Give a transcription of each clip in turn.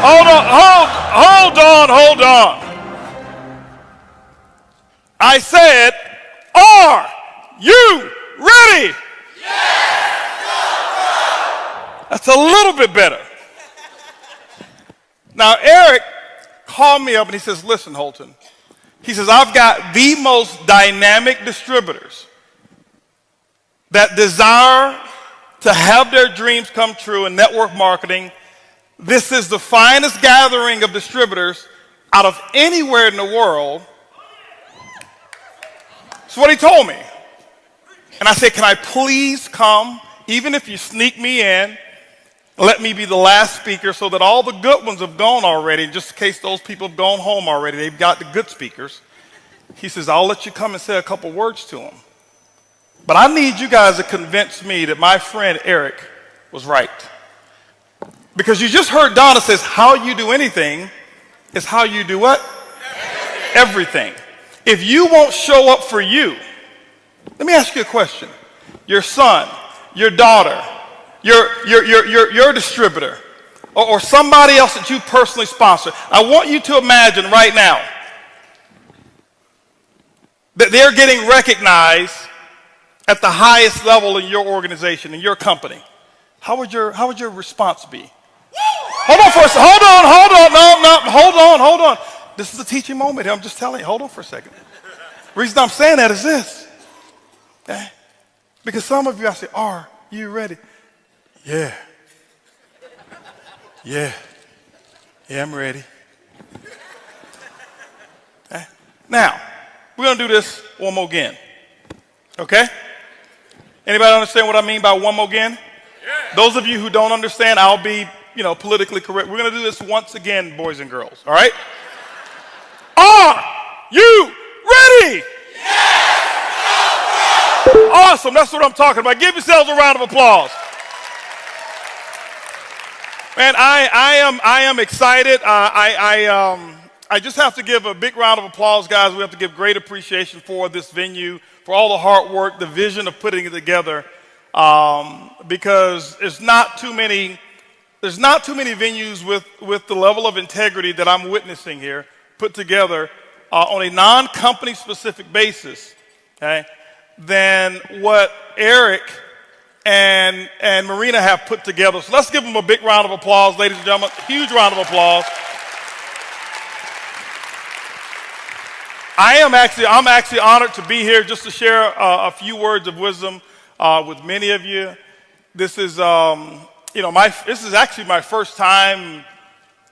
Hold on. I said, are you ready? That's a little bit better. Now, Eric called me up and he says, listen, Holton. He says, I've got the most dynamic distributors that desire to have their dreams come true in network marketing. This is the finest gathering of distributors out of anywhere in the world. That's what he told me. And I said, can I please come, even if you sneak me in, let me be the last speaker so that all the good ones have gone already, just in case those people have gone home already. They've got the good speakers. He says, I'll let you come and say a couple words to them. But I need you guys to convince me that my friend Eric was right. Because you just heard Donna says, how you do anything is how you do what? Everything. If you won't show up for you, let me ask you a question. Your son, your daughter, your distributor, or somebody else that you personally sponsor, I want you to imagine right now that they're getting recognized at the highest level in your organization, in your company. How would your response be? Hold on for a second. Hold on. This is a teaching moment here. I'm just telling you. Hold on for a second. The reason I'm saying that is this. Okay? Because some of you, I say, are you ready? Yeah, I'm ready. Okay? Now, we're going to do this one more again. Okay? Anybody understand what I mean by one more again? Yeah. Those of you who don't understand, I'll be, politically correct. We're going to do this once again, boys and girls. All right? Are you ready? Yes! Awesome. That's what I'm talking about. Give yourselves a round of applause. Man, I am excited. I just have to give a big round of applause, guys. We have to give great appreciation for this venue, for all the hard work, the vision of putting it together, because there's not too many venues with the level of integrity that I'm witnessing here put together on a non-company specific basis, okay, than what Eric and Marina have put together. So let's give them a big round of applause, ladies and gentlemen. Huge round of applause. I'm actually honored to be here just to share a few words of wisdom with many of you. This is this is actually my first time,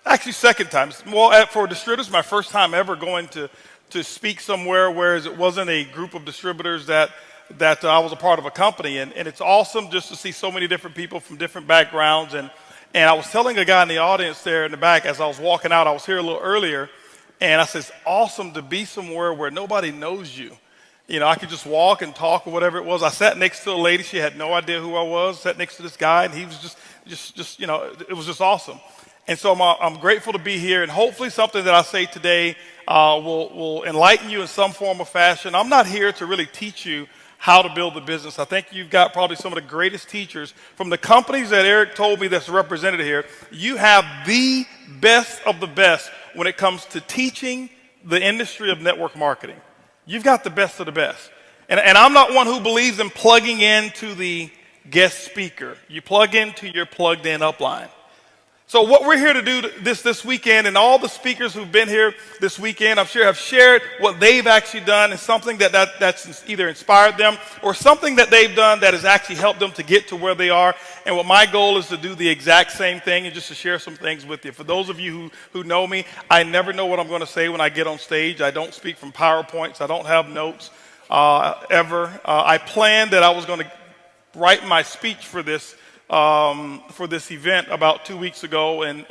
actually second time. Well, for distributors, my first time ever going to speak somewhere, whereas it wasn't a group of distributors that I was a part of a company, and it's awesome just to see so many different people from different backgrounds. And I was telling a guy in the audience there in the back as I was walking out, I was here a little earlier, and I said, it's awesome to be somewhere where nobody knows you. I could just walk and talk or whatever it was. I sat next to a lady, she had no idea who I was, sat next to this guy, and he was just it was just awesome. And so I'm grateful to be here, and hopefully something that I say today will enlighten you in some form or fashion. I'm not here to really teach you how to build a business. I think you've got probably some of the greatest teachers from the companies that Eric told me that's represented here. You have the best of the best when it comes to teaching the industry of network marketing. You've got the best of the best. And I'm not one who believes in plugging into the guest speaker. You plug into your plugged in upline. So what we're here to do this weekend, and all the speakers who've been here this weekend, I'm sure have shared what they've actually done, and something that's either inspired them or something that they've done that has actually helped them to get to where they are. And what my goal is to do the exact same thing and just to share some things with you. For those of you who know me, I never know what I'm going to say when I get on stage. I don't speak from PowerPoints. I don't have notes ever. I planned that I was going to write my speech for this event about 2 weeks ago, and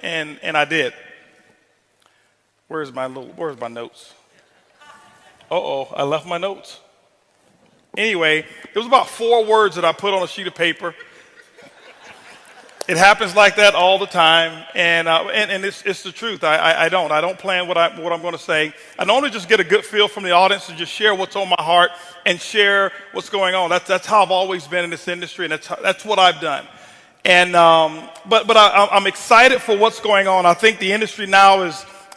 I did. Where's my notes? I left my notes. Anyway, it was about 4 words that I put on a sheet of paper. It happens like that all the time, and it's the truth. I don't plan what I'm going to say. I normally just get a good feel from the audience and just share what's on my heart and share what's going on. That's how I've always been in this industry, and that's what I've done. And I'm excited for what's going on. I think the industry now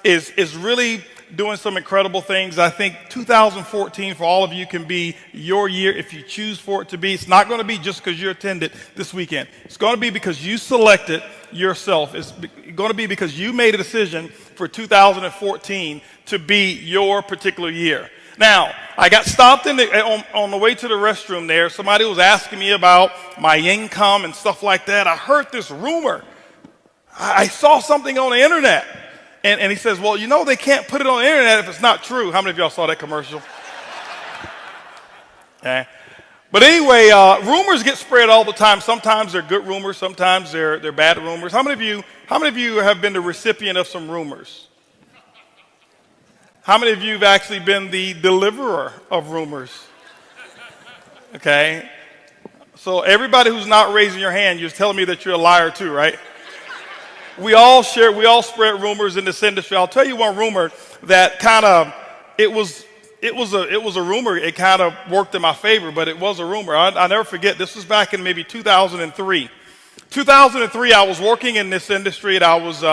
is really doing some incredible things. I think 2014 for all of you can be your year if you choose for it to be. It's not going to be just because you attended this weekend. It's going to be because you selected yourself. It's going to be because you made a decision for 2014 to be your particular year. Now, I got stopped on the way to the restroom there. Somebody was asking me about my income and stuff like that. I heard this rumor. I saw something on the internet. And he says, well, you know, they can't put it on the internet if it's not true. How many of y'all saw that commercial? Okay. But anyway, rumors get spread all the time. Sometimes they're good rumors. Sometimes they're bad rumors. How many of you have been the recipient of some rumors? How many of you have actually been the deliverer of rumors? Okay. So everybody who's not raising your hand, you're telling me that you're a liar too, right? We all spread rumors in this industry. I'll tell you one rumor that kind of, it was a rumor. It kind of worked in my favor, but it was a rumor. I'll never forget. This was back in maybe 2003. 2003, I was working in this industry, and I was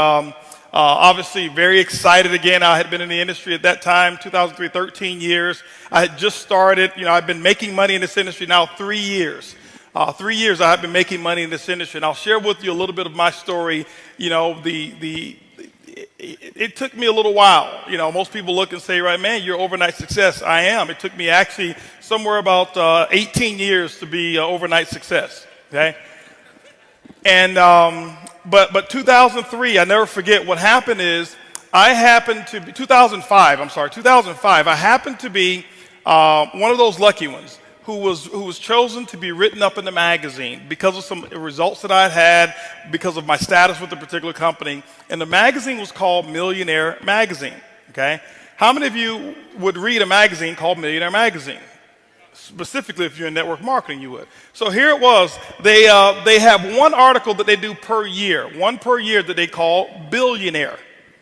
obviously very excited again. I had been in the industry at that time, 2003, 13 years. I had just started. You know, I've been making money in this industry now 3 years. 3 years I have been making money in this industry, and I'll share with you a little bit of my story. You know, it took me a little while. You know, most people look and say, right, man, you're overnight success. I am. It took me actually somewhere about 18 years to be overnight success, okay? And, but 2003, I never forget what happened is 2005, I happened to be one of those lucky ones who was chosen to be written up in the magazine because of some results that I had because of my status with a particular company. And the magazine was called Millionaire Magazine, okay? How many of you would read a magazine called Millionaire Magazine? Specifically, if you're in network marketing, you would. So here it was. They have one article that they do per year, one per year that they call Billionaire,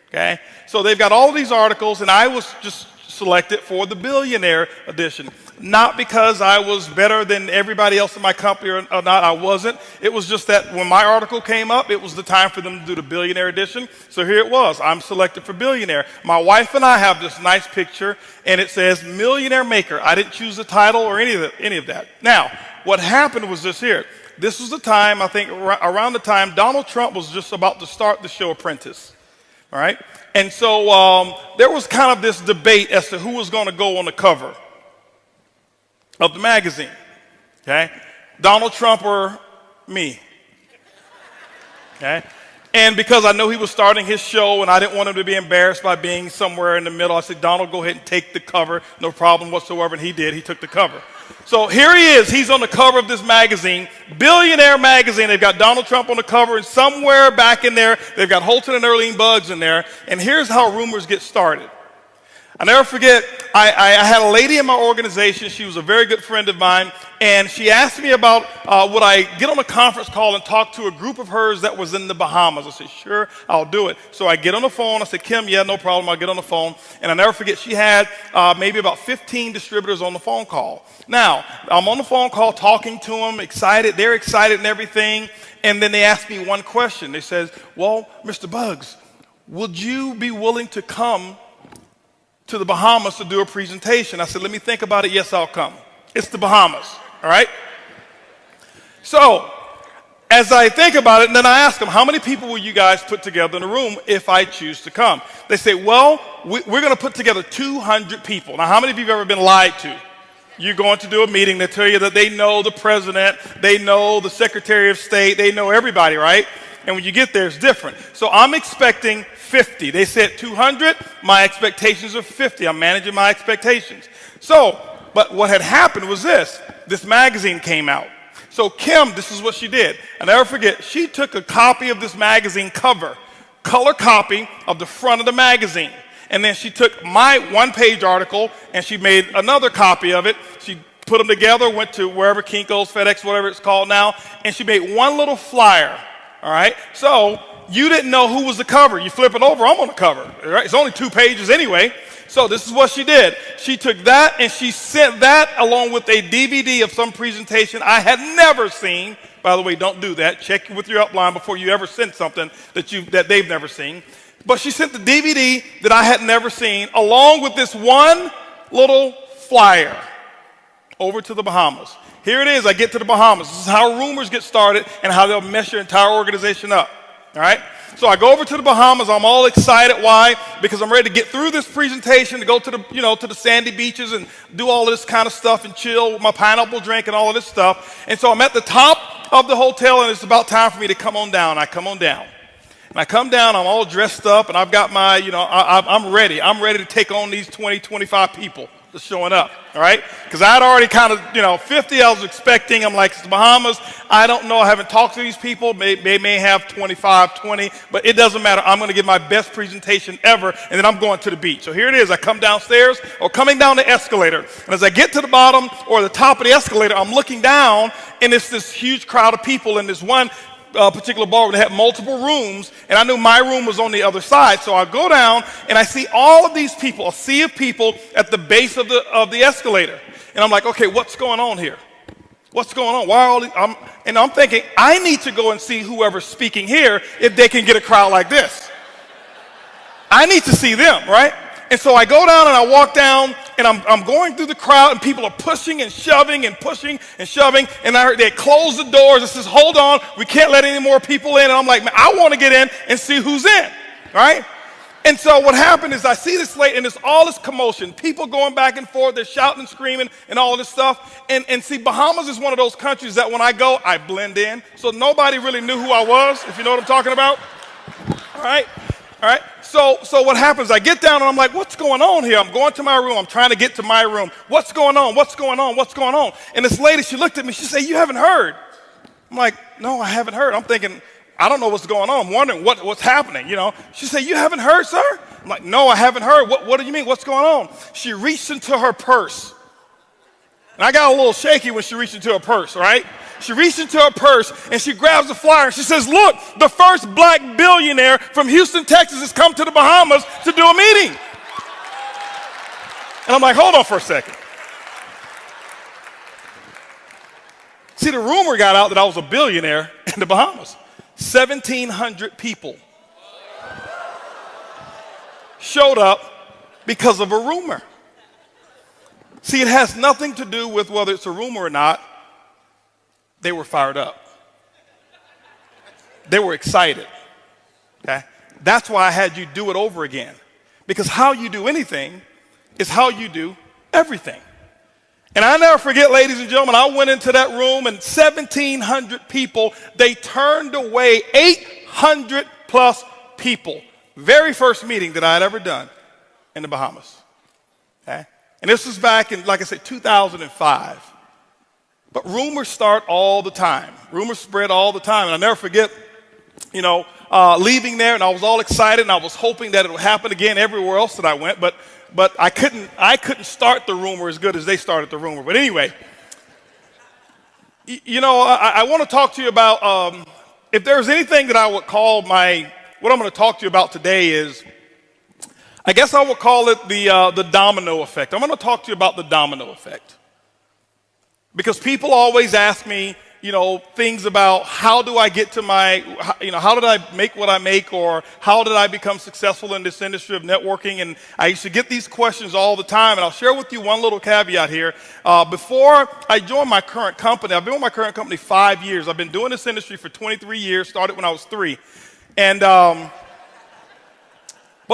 okay? So they've got all these articles, and I was just selected for the Billionaire edition. Not because I was better than everybody else in my company or not, I wasn't. It was just that when my article came up, it was the time for them to do the Billionaire edition. So here it was. I'm selected for Billionaire. My wife and I have this nice picture, and it says Millionaire Maker. I didn't choose the title or any of that. Now, what happened was this here. This was the time, I think, around the time Donald Trump was just about to start the show Apprentice. All right? And so there was kind of this debate as to who was going to go on the cover of the magazine, okay? Donald Trump or me, okay? And because I know he was starting his show and I didn't want him to be embarrassed by being somewhere in the middle, I said, Donald, go ahead and take the cover, no problem whatsoever, and he did. He took the cover. So here he is. He's on the cover of this magazine, Billionaire Magazine. They've got Donald Trump on the cover, and somewhere back in there, they've got Holton and Earlene Buggs in there, and here's how rumors get started. I'll never forget, I had a lady in my organization. She was a very good friend of mine, and she asked me about would I get on a conference call and talk to a group of hers that was in the Bahamas. I said, sure, I'll do it. So I get on the phone. I said, Kim, yeah, no problem. I'll get on the phone. And I'll never forget, she had maybe about 15 distributors on the phone call. Now, I'm on the phone call talking to them, excited. They're excited and everything. And then they asked me one question. They said, well, Mr. Buggs, would you be willing to come to the Bahamas to do a presentation? I said, let me think about it. Yes, I'll come. It's the Bahamas, all right? So as I think about it, and then I ask them, how many people will you guys put together in a room if I choose to come? They say, well, we're going to put together 200 people. Now, how many of you have ever been lied to? You're going to do a meeting. They tell you that they know the president, they know the Secretary of State, they know everybody, right? And when you get there, it's different. So I'm expecting 50. They said 200. My expectations are 50. I'm managing my expectations. So, but what had happened was this magazine came out. So Kim, this is what she did. I'll never forget, she took a copy of this magazine cover, color copy of the front of the magazine. And then she took my one-page article and she made another copy of it. She put them together, went to wherever, Kinko's, FedEx, whatever it's called now, and she made one little flyer. All right? So you didn't know who was the cover. You flip it over, I'm on the cover. Right? It's only 2 pages anyway. So this is what she did. She took that and she sent that along with a DVD of some presentation I had never seen. By the way, don't do that. Check with your upline before you ever send something that they've never seen. But she sent the DVD that I had never seen along with this one little flyer over to the Bahamas. Here it is. I get to the Bahamas. This is how rumors get started and how they'll mess your entire organization up. All right? So I go over to the Bahamas. I'm all excited. Why? Because I'm ready to get through this presentation to go to the sandy beaches and do all this kind of stuff and chill with my pineapple drink and all of this stuff. And so I'm at the top of the hotel, and it's about time for me to come on down. I come on down. And I come down, I'm all dressed up, and I've got my, I'm ready. I'm ready to take on these 20, 25 people that's showing up, all right? Because I had already kind of, 50 I was expecting. I'm like, it's the Bahamas. I don't know. I haven't talked to these people. They may have 25, 20, but it doesn't matter. I'm going to give my best presentation ever, and then I'm going to the beach. So here it is. I come downstairs, or coming down the escalator, and as I get to the bottom or the top of the escalator, I'm looking down, and it's this huge crowd of people in this one particular ballroom. They had multiple rooms, and I knew my room was on the other side. So I go down, and I see all of these people, a sea of people at the base of the escalator. And I'm like, okay, what's going on here? What's going on? Why are all these? I'm thinking, I need to go and see whoever's speaking here if they can get a crowd like this. I need to see them, right? And so I go down and I walk down, and I'm going through the crowd, and people are pushing and shoving and pushing and shoving. And I heard they closed the doors and says, hold on, we can't let any more people in. And I'm like, man, I want to get in and see who's in, right? And so what happened is I see this late, and there's all this commotion, people going back and forth, they're shouting and screaming and all this stuff. And see, Bahamas is one of those countries that when I go, I blend in. So nobody really knew who I was, if you know what I'm talking about. All right? All right, so what happens, I get down and I'm like, what's going on here? I'm going to my room. I'm trying to get to my room. What's going on? What's going on? What's going on? And this lady, she looked at me. She said, you haven't heard. I'm like, no, I haven't heard. I'm thinking, I don't know what's going on. I'm wondering what's happening, She said, you haven't heard, sir? I'm like, no, I haven't heard. What do you mean? What's going on? She reached into her purse. And I got a little shaky when she reached into her purse, right? She reached into her purse, and she grabs the flyer, and she says, look, the first black billionaire from Houston, Texas has come to the Bahamas to do a meeting. And I'm like, hold on for a second. See, the rumor got out that I was a billionaire in the Bahamas. 1,700 people showed up because of a rumor. See, it has nothing to do with whether it's a rumor or not. They were fired up. They were excited. Okay? That's why I had you do it over again. Because how you do anything is how you do everything. And I never forget, ladies and gentlemen, I went into that room, and 1,700 people, they turned away 800 plus people. Very first meeting that I had ever done in the Bahamas. Okay? And this was back in, like I said, 2005. But rumors start all the time. Rumors spread all the time. And I'll never forget, leaving there, and I was all excited, and I was hoping that it would happen again everywhere else that I went. But I couldn't start the rumor as good as they started the rumor. But anyway, I want to talk to you about, if there's anything that I would call what I'm going to talk to you about today is, I guess I would call it the domino effect. I'm going to talk to you about the domino effect. Because people always ask me, things about how do I get to how did I make what I make, or how did I become successful in this industry of networking? And I used to get these questions all the time, and I'll share with you one little caveat here. Before I joined my current company, I've been with my current company 5 years. I've been doing this industry for 23 years, started when I was 3. And, but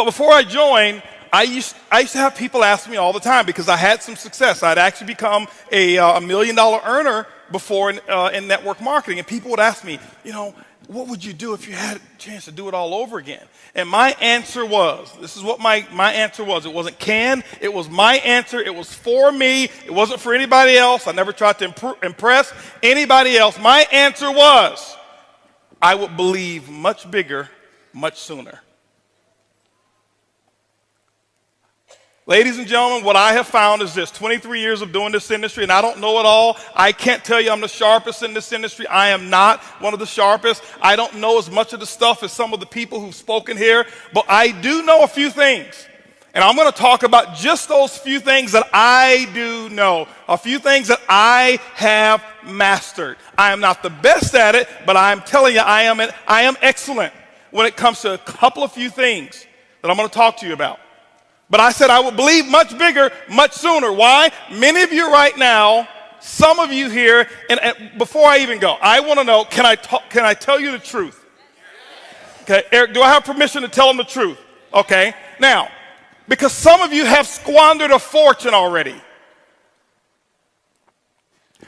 before I joined, I used to have people ask me all the time because I had some success. I'd actually become a $1 million earner before in network marketing. And people would ask me, what would you do if you had a chance to do it all over again? And my answer was, this is what my answer was. It wasn't it was my answer. It was for me. It wasn't for anybody else. I never tried to impress anybody else. My answer was, I would believe much bigger, much sooner. Ladies and gentlemen, what I have found is this: 23 years of doing this industry, and I don't know it all. I can't tell you I'm the sharpest in this industry. I am not one of the sharpest. I don't know as much of the stuff as some of the people who've spoken here, but I do know a few things. And I'm going to talk about just those few things that I do know, a few things that I have mastered. I am not the best at it, but I'm telling you, I am excellent when it comes to a couple of few things that I'm going to talk to you about. But I said I would believe much bigger, much sooner. Why? Many of you right now, some of you here, and before I even go, I want to know, can I tell you the truth? Okay, Eric, do I have permission to tell them the truth? Okay, now, because some of you have squandered a fortune already.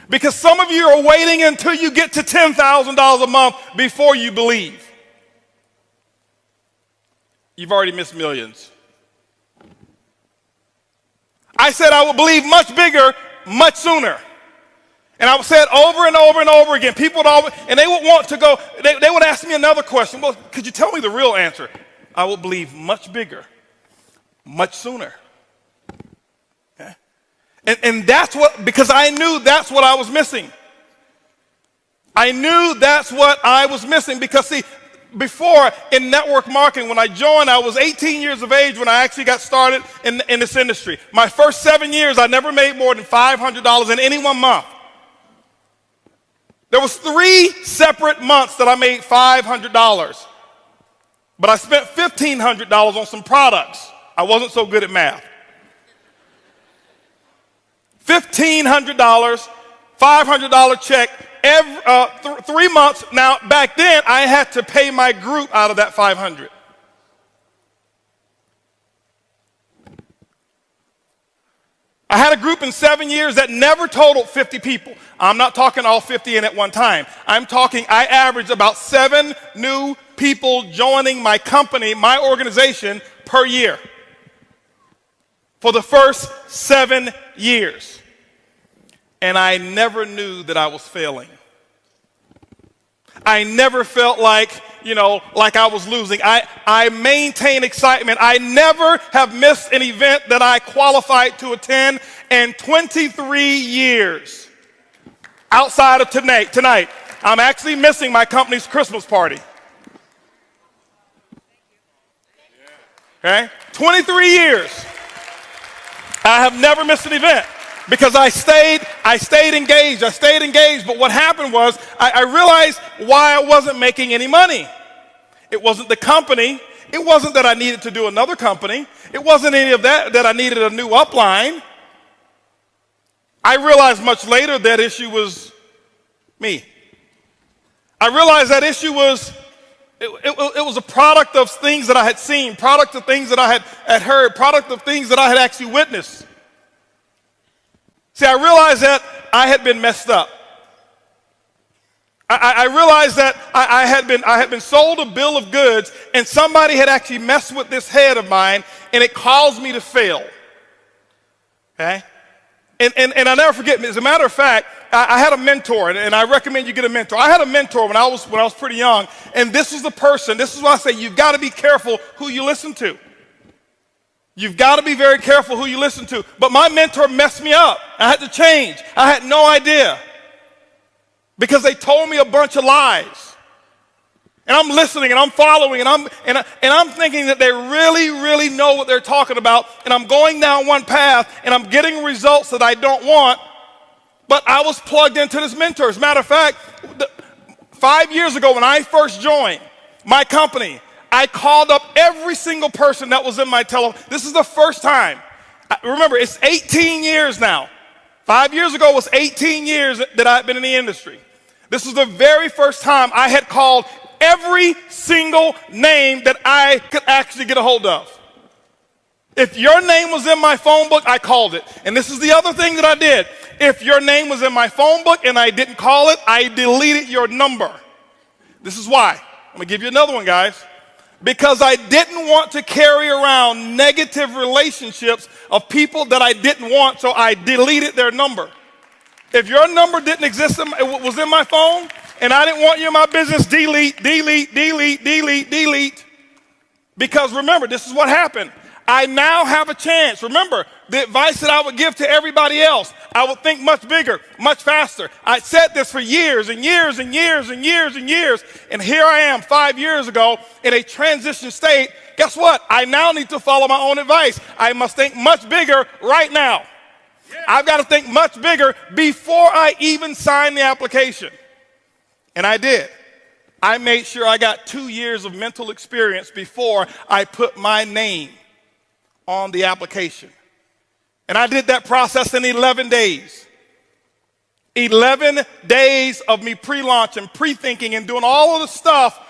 Because some of you are waiting until you get to $10,000 a month before you believe. You've already missed millions. I said I would believe much bigger, much sooner. And I would say it over and over and over again. People would always, and they would want to go, they would ask me another question. Well, could you tell me the real answer? I will believe much bigger, much sooner. Okay? And that's what, because I knew that's what I was missing. I knew that's what I was missing because, see, before in network marketing, when I joined, I was 18 years of age when I actually got started in this industry. My first 7 years, I never made more than $500 in any one month. There was 3 separate months that I made $500. But I spent $1,500 on some products. I wasn't so good at math. $1,500, $500 check, 3 months. Now, back then, I had to pay my group out of that $500. I had a group in 7 years that never totaled 50 people. I'm not talking all 50 in at one time. I'm talking, I averaged about 7 new people joining my company, my organization, per year for the first 7 years. And I never knew that I was failing. I never felt like I was losing. I maintain excitement. I never have missed an event that I qualified to attend in 23 years. Outside of tonight, I'm actually missing my company's Christmas party. Okay? 23 years. I have never missed an event because I stayed engaged. But what happened was I realized why I wasn't making any money. It wasn't the company. It wasn't that I needed to do another company. It wasn't any of that I needed a new upline. I realized much later that issue was me. I realized that issue was it was a product of things that I had seen, product of things that I had heard, product of things that I had actually witnessed. See, I realized that I had been messed up. I realized that I had been sold a bill of goods and somebody had actually messed with this head of mine and it caused me to fail. Okay? And I'll never forget, as a matter of fact, I had a mentor, and I recommend you get a mentor. I had a mentor when I was pretty young, and this is the person, this is why I say you've got to be careful who you listen to. You've got to be very careful who you listen to. But my mentor messed me up. I had to change. I had no idea because they told me a bunch of lies. And I'm listening and I'm following and I'm thinking that they really, really know what they're talking about. And I'm going down one path and I'm getting results that I don't want. But I was plugged into this mentor. As a matter of fact, 5 years ago when I first joined my company, I called up every single person that was in my telephone. This is the first time. Remember, it's 18 years now. 5 years ago was 18 years that I've been in the industry. This was the very first time I had called every single name that I could actually get a hold of. If your name was in my phone book, I called it. And this is the other thing that I did. If your name was in my phone book and I didn't call it, I deleted your number. This is why. I'm going to give you another one, guys. Because I didn't want to carry around negative relationships of people that I didn't want, so I deleted their number. If your number didn't exist, it was in my phone, and I didn't want you in my business, delete. Because remember, this is what happened. I now have a chance. Remember, the advice that I would give to everybody else, I would think much bigger, much faster. I said this for years and years and years and years and years, and here I am 5 years ago in a transition state. Guess what? I now need to follow my own advice. I must think much bigger right now. I've got to think much bigger before I even sign the application. And I did. I made sure I got 2 years of mental experience before I put my name on the application. And I did that process in 11 days. 11 days of me pre-launch and pre-thinking and doing all of the stuff.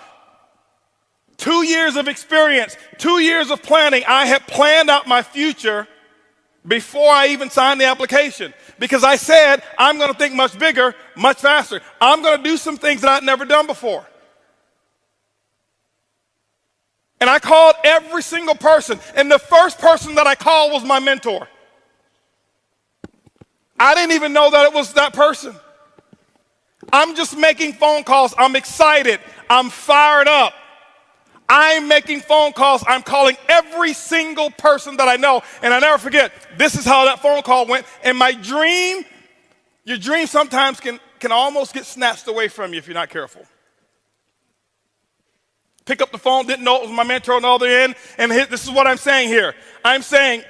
2 years of experience, 2 years of planning. I had planned out my future before I even signed the application, because I said, I'm going to think much bigger, much faster. I'm going to do some things that I'd never done before. And I called every single person, and the first person that I called was my mentor. I didn't even know that it was that person. I'm just making phone calls. I'm excited. I'm fired up. I'm making phone calls. I'm calling every single person that I know. And I never forget, this is how that phone call went. And my dream, your dream sometimes can almost get snatched away from you if you're not careful. Pick up the phone, didn't know it was my mentor on the other end. And this is what I'm saying here. I'm saying,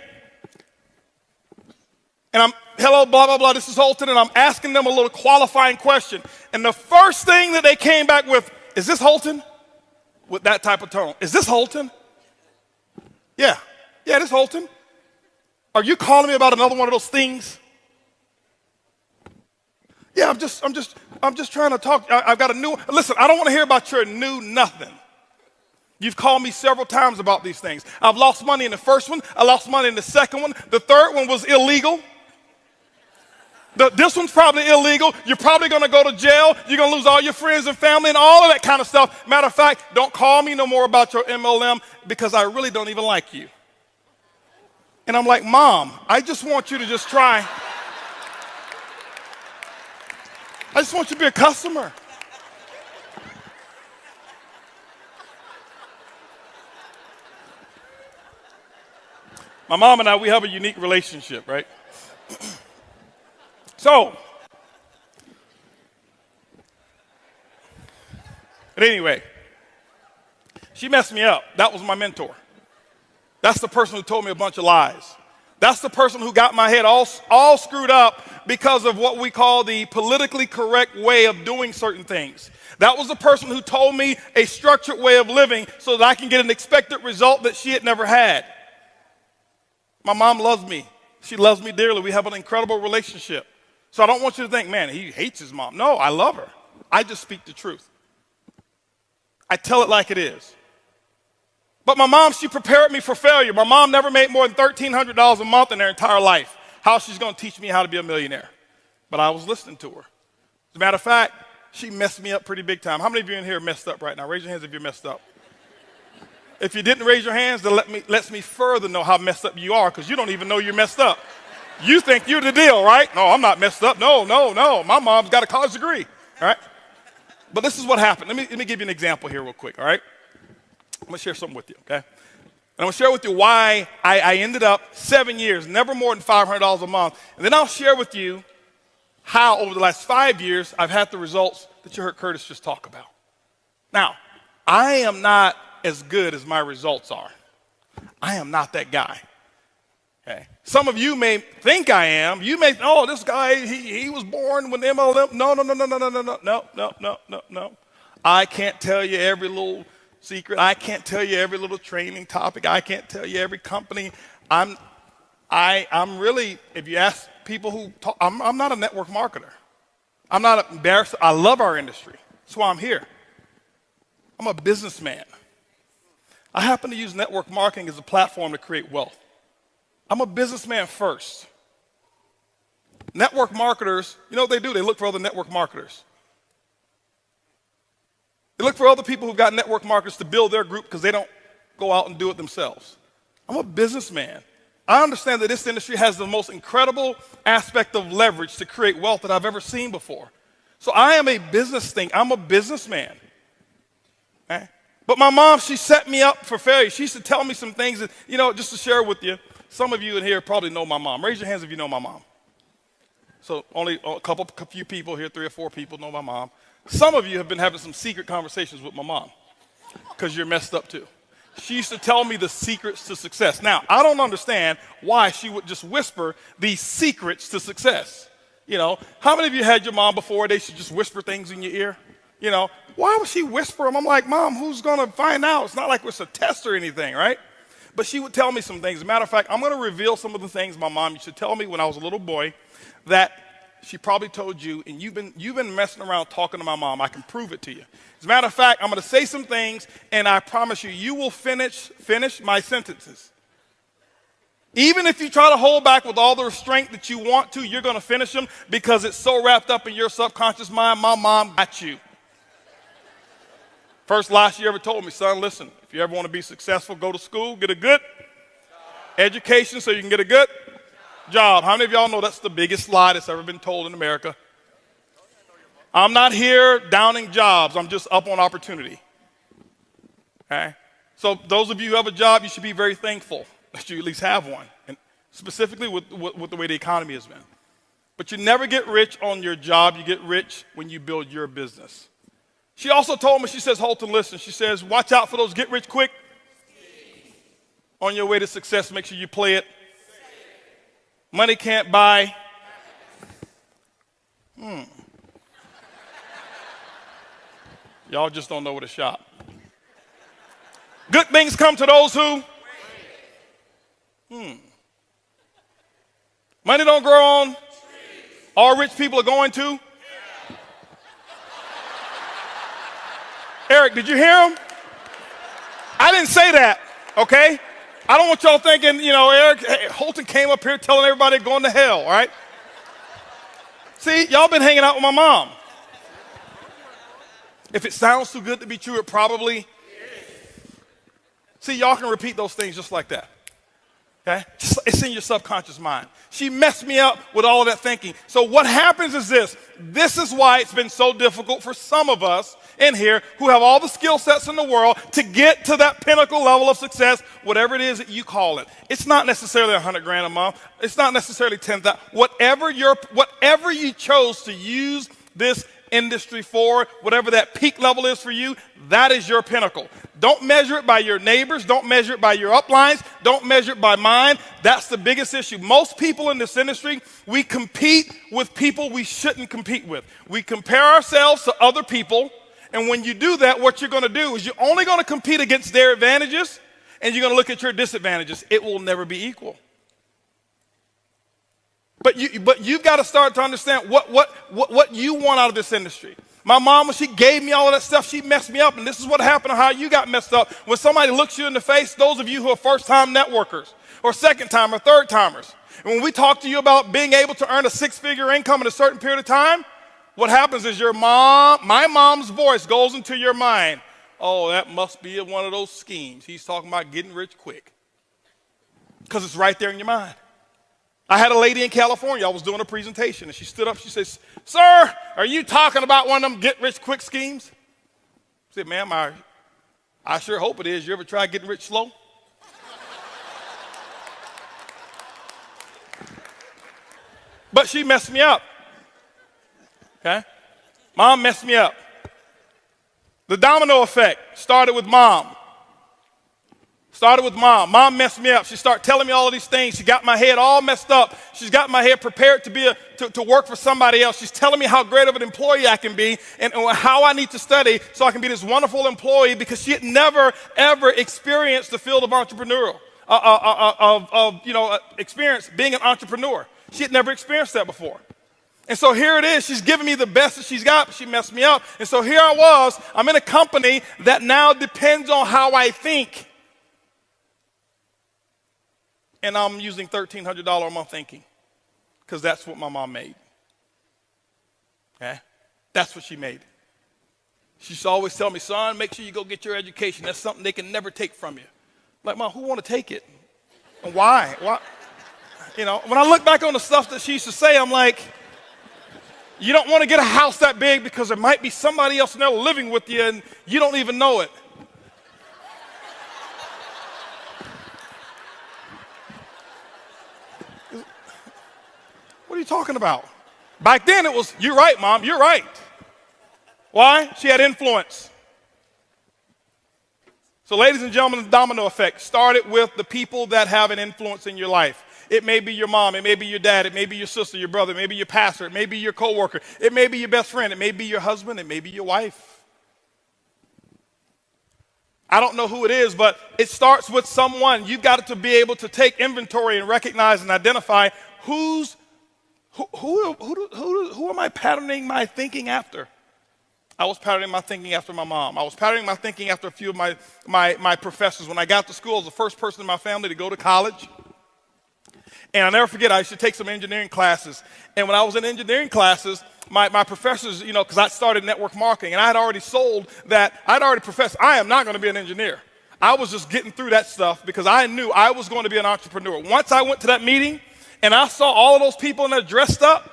and I'm, hello, blah, blah, blah, this is Holton, and I'm asking them a little qualifying question. And the first thing that they came back with, is this Holton? With that type of tone. Is this Holton? Yeah, this is Holton. Are you calling me about another one of those things? Yeah, I'm just trying to talk. I've got a new, listen, I don't want to hear about your new nothing. You've called me several times about these things. I've lost money in the first one. I lost money in the second one. The third one was illegal. This one's probably illegal. You're probably going to go to jail. You're going to lose all your friends and family and all of that kind of stuff. Matter of fact, don't call me no more about your MLM because I really don't even like you. And I'm like, Mom, I just want you to just try. I just want you to be a customer. My mom and I, we have a unique relationship, right? So, but anyway, she messed me up. That was my mentor. That's the person who told me a bunch of lies. That's the person who got my head all screwed up because of what we call the politically correct way of doing certain things. That was the person who told me a structured way of living so that I can get an expected result that she had never had. My mom loves me. She loves me dearly. We have an incredible relationship. So I don't want you to think, man, he hates his mom. No, I love her. I just speak the truth. I tell it like it is. But my mom, she prepared me for failure. My mom never made more than $1,300 a month in her entire life. How she's going to teach me how to be a millionaire? But I was listening to her. As a matter of fact, she messed me up pretty big time. How many of you in here are messed up right now? Raise your hands if you're messed up. If you didn't raise your hands, that lets me further know how messed up you are, because you don't even know you're messed up. You think you're the deal, right? No, I'm not messed up. No. My mom's got a college degree, all right? But this is what happened. Let me give you an example here real quick, all right? I'm going to share something with you, okay? And I'm going to share with you why I ended up 7 years, never more than $500 a month. And then I'll share with you how over the last 5 years I've had the results that you heard Curtis just talk about. Now, I am not as good as my results are. I am not that guy. Okay. Some of you may think I am. You may, oh, this guy, he was born with MLM. No. I can't tell you every little secret. I can't tell you every little training topic. I can't tell you every company. I'm really, if you ask people who talk, I'm not a network marketer. I'm not embarrassed. I love our industry. That's why I'm here. I'm a businessman. I happen to use network marketing as a platform to create wealth. I'm a businessman first. Network marketers, you know what they do? They look for other network marketers. They look for other people who've got network marketers to build their group because they don't go out and do it themselves. I'm a businessman. I understand that this industry has the most incredible aspect of leverage to create wealth that I've ever seen before. So I am a business thing. I'm a businessman. Okay? But my mom, she set me up for failure. She used to tell me some things that, just to share with you. Some of you in here probably know my mom. Raise your hands if you know my mom. So only a few people here, 3 or 4 people know my mom. Some of you have been having some secret conversations with my mom because you're messed up too. She used to tell me the secrets to success. Now, I don't understand why she would just whisper these secrets to success. How many of you had your mom before they should just whisper things in your ear? Why would she whisper them? I'm like, Mom, who's going to find out? It's not like it's a test or anything, right? But she would tell me some things. As a matter of fact, I'm going to reveal some of the things my mom used to tell me when I was a little boy that she probably told you, and you've been messing around talking to my mom. I can prove it to you. As a matter of fact, I'm going to say some things, and I promise you, you will finish my sentences. Even if you try to hold back with all the restraint that you want to, you're going to finish them because it's so wrapped up in your subconscious mind. My mom got you. First lie she ever told me, son, listen, if you ever want to be successful, go to school, get a good education so you can get a good job. How many of y'all know that's the biggest lie that's ever been told in America? I'm not here downing jobs. I'm just up on opportunity. Okay? So those of you who have a job, you should be very thankful that you at least have one, and specifically with the way the economy has been. But you never get rich on your job. You get rich when you build your business. She also told me, she says, Holton, listen, she says, watch out for those get rich quick. On your way to success, make sure you play it. Money can't buy. Y'all just don't know where to shop. Good things come to those who? Money don't grow on. All rich people are going to? Eric, did you hear him? I didn't say that, okay? I don't want y'all thinking, Eric, Holton came up here telling everybody going to hell, all right? See, y'all been hanging out with my mom. If it sounds too good to be true, it probably is. See, y'all can repeat those things just like that, okay? It's in your subconscious mind. She messed me up with all of that thinking. So what happens is this. This is why it's been so difficult for some of us in here who have all the skill sets in the world to get to that pinnacle level of success, whatever it is that you call it. It's not necessarily $100,000 a month. It's not necessarily 10,000. Whatever you chose to use this industry for, whatever that peak level is for you, that is your pinnacle. Don't measure it by your neighbors. Don't measure it by your uplines. Don't measure it by mine. That's the biggest issue. Most people in this industry, we compete with people we shouldn't compete with. We compare ourselves to other people. And when you do that, what you're going to do is you're only going to compete against their advantages, and you're going to look at your disadvantages. It will never be equal. But you've got to start to understand what you want out of this industry. My mom, when she gave me all of that stuff, she messed me up. And this is what happened to how you got messed up. When somebody looks you in the face, those of you who are first-time networkers or second-time or third-timers, and when we talk to you about being able to earn a 6-figure income in a certain period of time, what happens is my mom's voice goes into your mind. Oh, that must be one of those schemes. He's talking about getting rich quick. Because it's right there in your mind. I had a lady in California. I was doing a presentation, and she stood up. She says, sir, are you talking about one of them get-rich-quick schemes? I said, ma'am, I sure hope it is. You ever try getting rich slow? But she messed me up. Okay? Mom messed me up. The domino effect started with mom. Mom messed me up. She started telling me all of these things. She got my head all messed up. She's got my head prepared to work for somebody else. She's telling me how great of an employee I can be and how I need to study so I can be this wonderful employee because she had never, ever experienced the field of entrepreneurial, experience being an entrepreneur. She had never experienced that before. And so here it is. She's giving me the best that she's got, but she messed me up. And so here I was. I'm in a company that now depends on how I think. And I'm using $1,300 a month thinking because that's what my mom made. Okay? That's what she made. She used to always tell me, son, make sure you go get your education. That's something they can never take from you. I'm like, Mom, who want to take it? And why? Why? When I look back on the stuff that she used to say, I'm like, you don't want to get a house that big because there might be somebody else in there living with you and you don't even know it. talking about? Back then it was, you're right, Mom, you're right. Why? She had influence. So ladies and gentlemen, the domino effect started with the people that have an influence in your life. It may be your mom, it may be your dad, it may be your sister, your brother, it may be your pastor, it may be your coworker, it may be your best friend, it may be your husband, it may be your wife. I don't know who it is, but it starts with someone. You've got to be able to take inventory and recognize and identify who am I patterning my thinking after? I was patterning my thinking after my mom. I was patterning my thinking after a few of my professors. When I got to school, I was the first person in my family to go to college. And I'll never forget, I used to take some engineering classes. And when I was in engineering classes, my professors, because I started network marketing, and I had already sold that, I'd already professed, I am not going to be an engineer. I was just getting through that stuff because I knew I was going to be an entrepreneur. Once I went to that meeting and I saw all of those people and they're dressed up,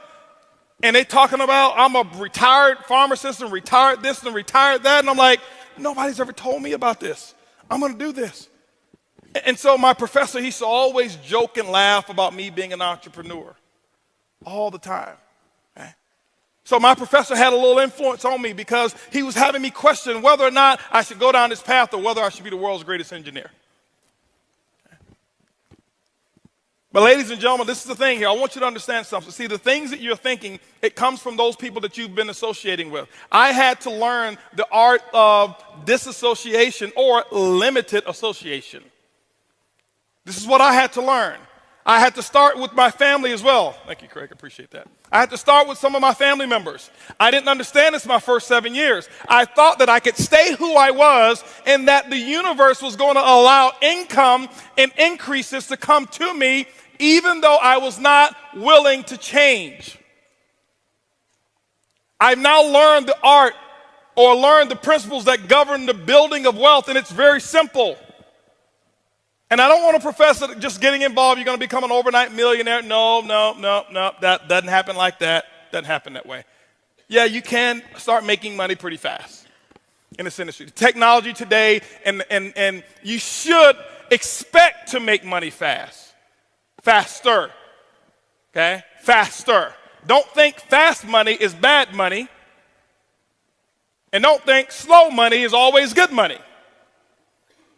and they talking about I'm a retired pharmacist and retired this and retired that, and I'm like, nobody's ever told me about this. I'm going to do this. And so my professor, he used to always joke and laugh about me being an entrepreneur all the time. Okay? So my professor had a little influence on me because he was having me question whether or not I should go down this path or whether I should be the world's greatest engineer. Okay? But ladies and gentlemen, this is the thing here. I want you to understand something. See, the things that you're thinking, it comes from those people that you've been associating with. I had to learn the art of disassociation or limited association. This is what I had to learn. I had to start with my family as well. Thank you, Craig. I appreciate that. I had to start with some of my family members. I didn't understand this my first 7 years. I thought that I could stay who I was and that the universe was going to allow income and increases to come to me even though I was not willing to change. I've now learned the art or learned the principles that govern the building of wealth, and it's very simple. And I don't want to profess that just getting involved, you're going to become an overnight millionaire. No. That doesn't happen like that. Doesn't happen that way. Yeah, you can start making money pretty fast in this industry. The technology today, and you should expect to make money fast. Faster. Okay? Faster. Don't think fast money is bad money. And don't think slow money is always good money.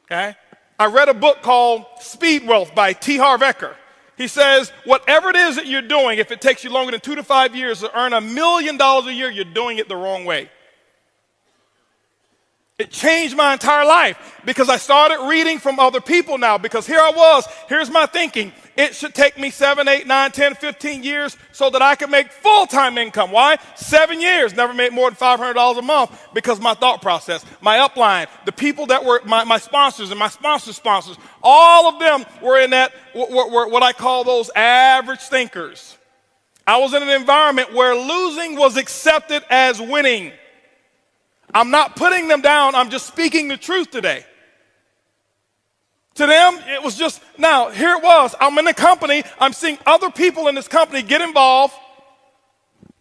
Okay? I read a book called Speed Wealth by T. Harv Eker. He says, whatever it is that you're doing, if it takes you longer than 2 to 5 years to earn $1 million a year, you're doing it the wrong way. It changed my entire life because I started reading from other people now because here's my thinking. It should take me 7, 8, 9, 10, 15 years so that I can make full-time income. Why? 7 years, never made more than $500 a month because my thought process, my upline, the people that were my sponsors and my sponsors' sponsors, all of them were in that, were what I call those average thinkers. I was in an environment where losing was accepted as winning. I'm not putting them down. I'm just speaking the truth today. To them, it was just, now, here it was. I'm in a company. I'm seeing other people in this company get involved.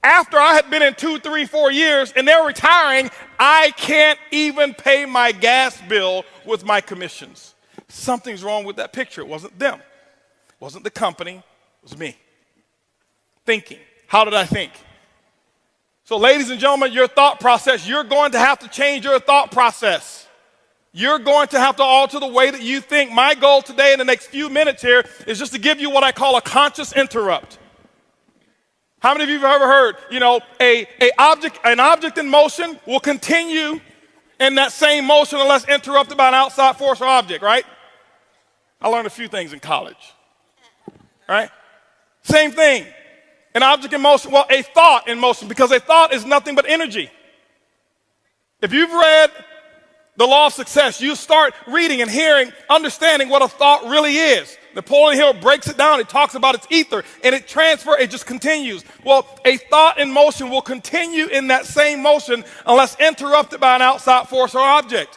After I had been in 2, 3, 4 years, and they're retiring, I can't even pay my gas bill with my commissions. Something's wrong with that picture. It wasn't them. It wasn't the company. It was me. Thinking. How did I think? So, ladies and gentlemen, your thought process, you're going to have to change your thought process. You're going to have to alter the way that you think. My goal today in the next few minutes here is just to give you what I call a conscious interrupt. How many of you have ever heard, an object in motion will continue in that same motion unless interrupted by an outside force or object, right? I learned a few things in college, right? Same thing. An object in motion, well, a thought in motion, because a thought is nothing but energy. If you've read The Law of Success, you start reading and hearing, understanding what a thought really is. Napoleon Hill breaks it down. He talks about its ether, and it just continues. Well, a thought in motion will continue in that same motion unless interrupted by an outside force or object.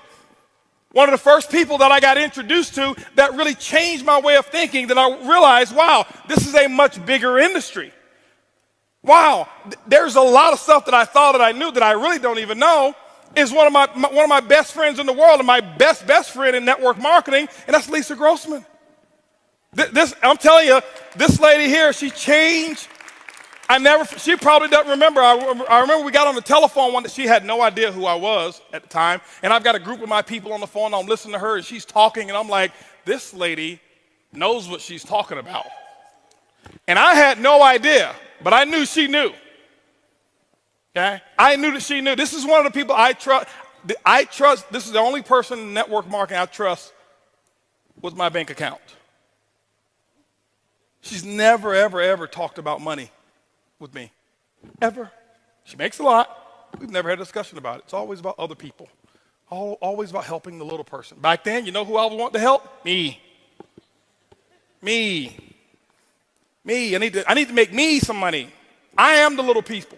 One of the first people that I got introduced to that really changed my way of thinking, that I realized, wow, this is a much bigger industry. Wow, there's a lot of stuff that I thought that I knew that I really don't even know. Is one of my best friends in the world and my best friend in network marketing, and that's Lisa Grossman. I'm telling you, this lady here, she changed She probably doesn't remember. I remember we got on the telephone one that she had no idea who I was at the time. And I've got a group of my people on the phone. I'm listening to her and she's talking. And I'm like, this lady knows what she's talking about. And I had no idea, but I knew she knew. Okay? I knew that she knew. This is one of the people I trust. This is the only person in network marketing I trust with my bank account. She's never, ever, ever talked about money with me. Ever. She makes a lot. We've never had a discussion about it. It's always about other people. Always about helping the little person. Back then, you know who I was wanting to help? Me. I need to make me some money. I am the little people.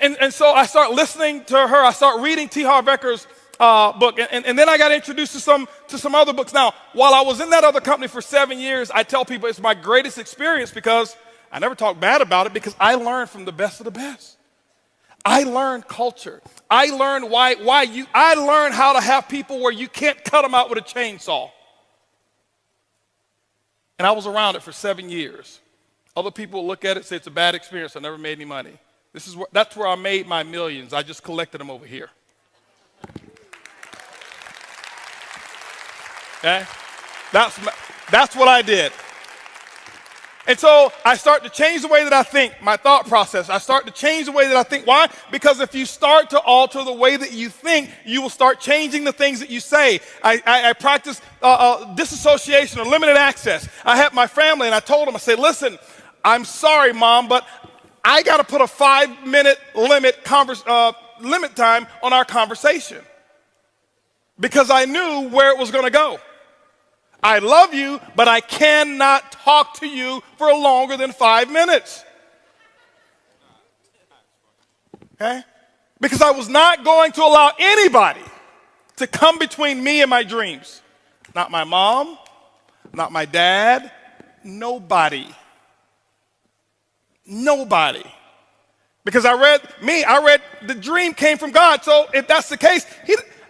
And so I start listening to her. I start reading T. Harv Eker's book, and then I got introduced to some other books. Now, while I was in that other company for 7 years, I tell people it's my greatest experience because I never talk bad about it because I learned from the best of the best. I learned culture. I learned I learned how to have people where you can't cut them out with a chainsaw. And I was around it for 7 years. Other people look at it and say it's a bad experience. I never made any money. That's where I made my millions. I just collected them over here. Okay? That's what I did. And so I start to change the way that I think, my thought process. I start to change the way that I think. Why? Because if you start to alter the way that you think, you will start changing the things that you say. I practice disassociation or limited access. I had my family and I told them, I said, listen, I'm sorry, Mom, but I got to put a 5-minute limit time on our conversation because I knew where it was going to go. I love you, but I cannot talk to you for longer than 5 minutes. Okay? Because I was not going to allow anybody to come between me and my dreams. Not my mom, not my dad, nobody. Nobody. Because I read the dream came from God. So if that's the case,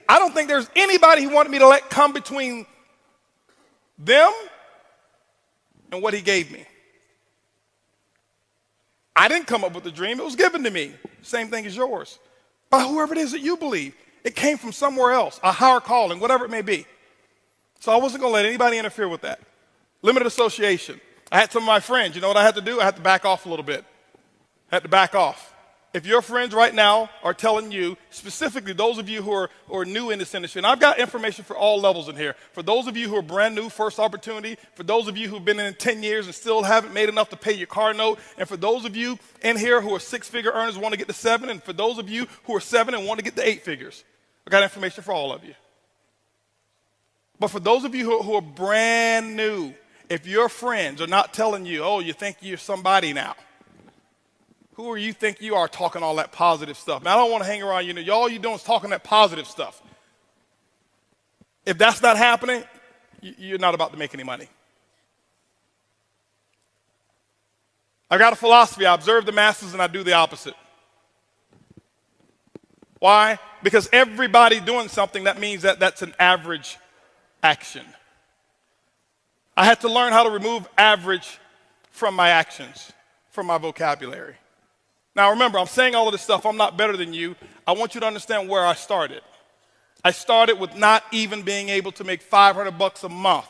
I don't think there's anybody he wanted me to let come between them and what he gave me. I didn't come up with the dream. It was given to me. Same thing as yours. By whoever it is that you believe. It came from somewhere else, a higher calling, whatever it may be. So I wasn't going to let anybody interfere with that. Limited association. I had some of my friends. You know what I had to do? I had to back off a little bit. I had to back off. If your friends right now are telling you, specifically those of you who are new in this industry, and I've got information for all levels in here. For those of you who are brand new, first opportunity. For those of you who've been in it 10 years and still haven't made enough to pay your car note. And for those of you in here who are 6-figure earners want to get to 7. And for those of you who are 7 and want to get to 8 figures. I've got information for all of you. But for those of you who are brand new, if your friends are not telling you, oh, you think you're somebody now. Who are you think you are talking all that positive stuff? Man, I don't want to hang around you. All you're doing is talking that positive stuff. If that's not happening, you're not about to make any money. I've got a philosophy. I observe the masses and I do the opposite. Why? Because everybody doing something, that means that that's an average action. I had to learn how to remove average from my actions, from my vocabulary. Now remember, I'm saying all of this stuff. I'm not better than you. I want you to understand where I started. I started with not even being able to make $500 a month,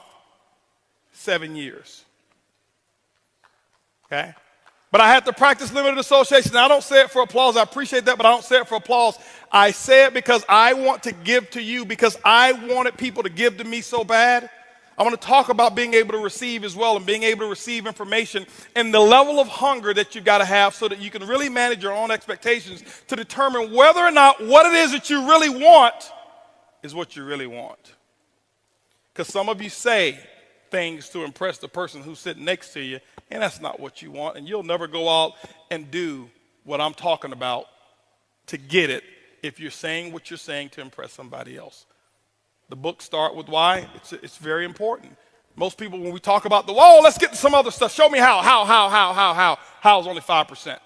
7 years. Okay? But I had to practice limited association. Now, I don't say it for applause. I appreciate that, but I don't say it for applause. I say it because I want to give to you, because I wanted people to give to me so bad. I want to talk about being able to receive as well, and being able to receive information and the level of hunger that you've got to have so that you can really manage your own expectations to determine whether or not what it is that you really want is what you really want. Because some of you say things to impress the person who's sitting next to you, and that's not what you want, and you'll never go out and do what I'm talking about to get it if you're saying what you're saying to impress somebody else. The book start with why. It's very important. Most people, when we talk about let's get to some other stuff. Show me how. How is only 5%.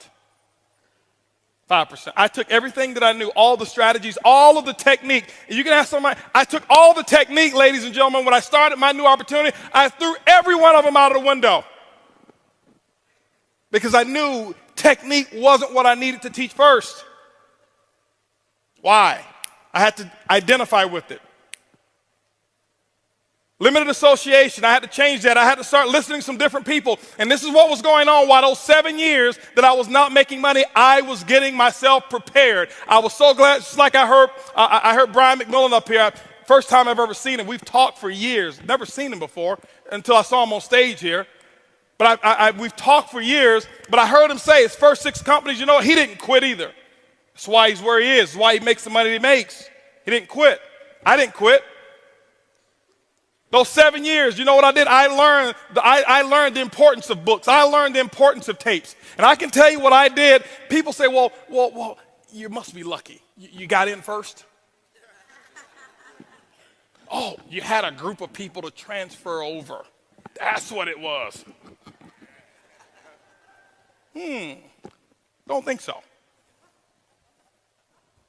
5%. I took everything that I knew, all the strategies, all of the technique. You can ask somebody, I took all the technique, ladies and gentlemen. When I started my new opportunity, I threw every one of them out of the window. Because I knew technique wasn't what I needed to teach first. Why? I had to identify with it. Limited association, I had to change that. I had to start listening to some different people. And this is what was going on while those 7 years that I was not making money, I was getting myself prepared. I was so glad, just like I heard Brian McMillan up here. First time I've ever seen him. We've talked for years. Never seen him before until I saw him on stage here. But we've talked for years, but I heard him say his first 6 companies, you know what, he didn't quit either. That's why he's where he is. That's why he makes the money he makes. He didn't quit. I didn't quit. Those 7 years, you know what I did? I learned the importance of books. I learned the importance of tapes. And I can tell you what I did. People say, well, you must be lucky. You got in first? Oh, you had a group of people to transfer over. That's what it was. Don't think so.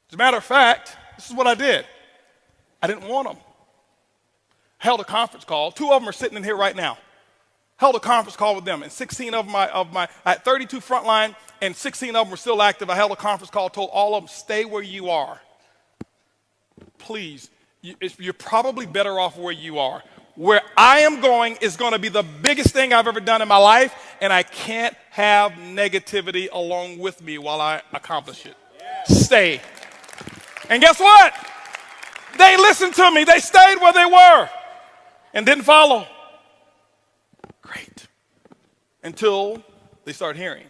As a matter of fact, this is what I did. I didn't want them. Held a conference call. 2 of them are sitting in here right now. Held a conference call with them, and 16 of my I had 32 frontline, and 16 of them were still active. I held a conference call, told all of them, stay where you are. Please, you're probably better off where you are. Where I am going is going to be the biggest thing I've ever done in my life, and I can't have negativity along with me while I accomplish it. Stay. And guess what? They listened to me. They stayed where they were and didn't follow. Great. Until they start hearing.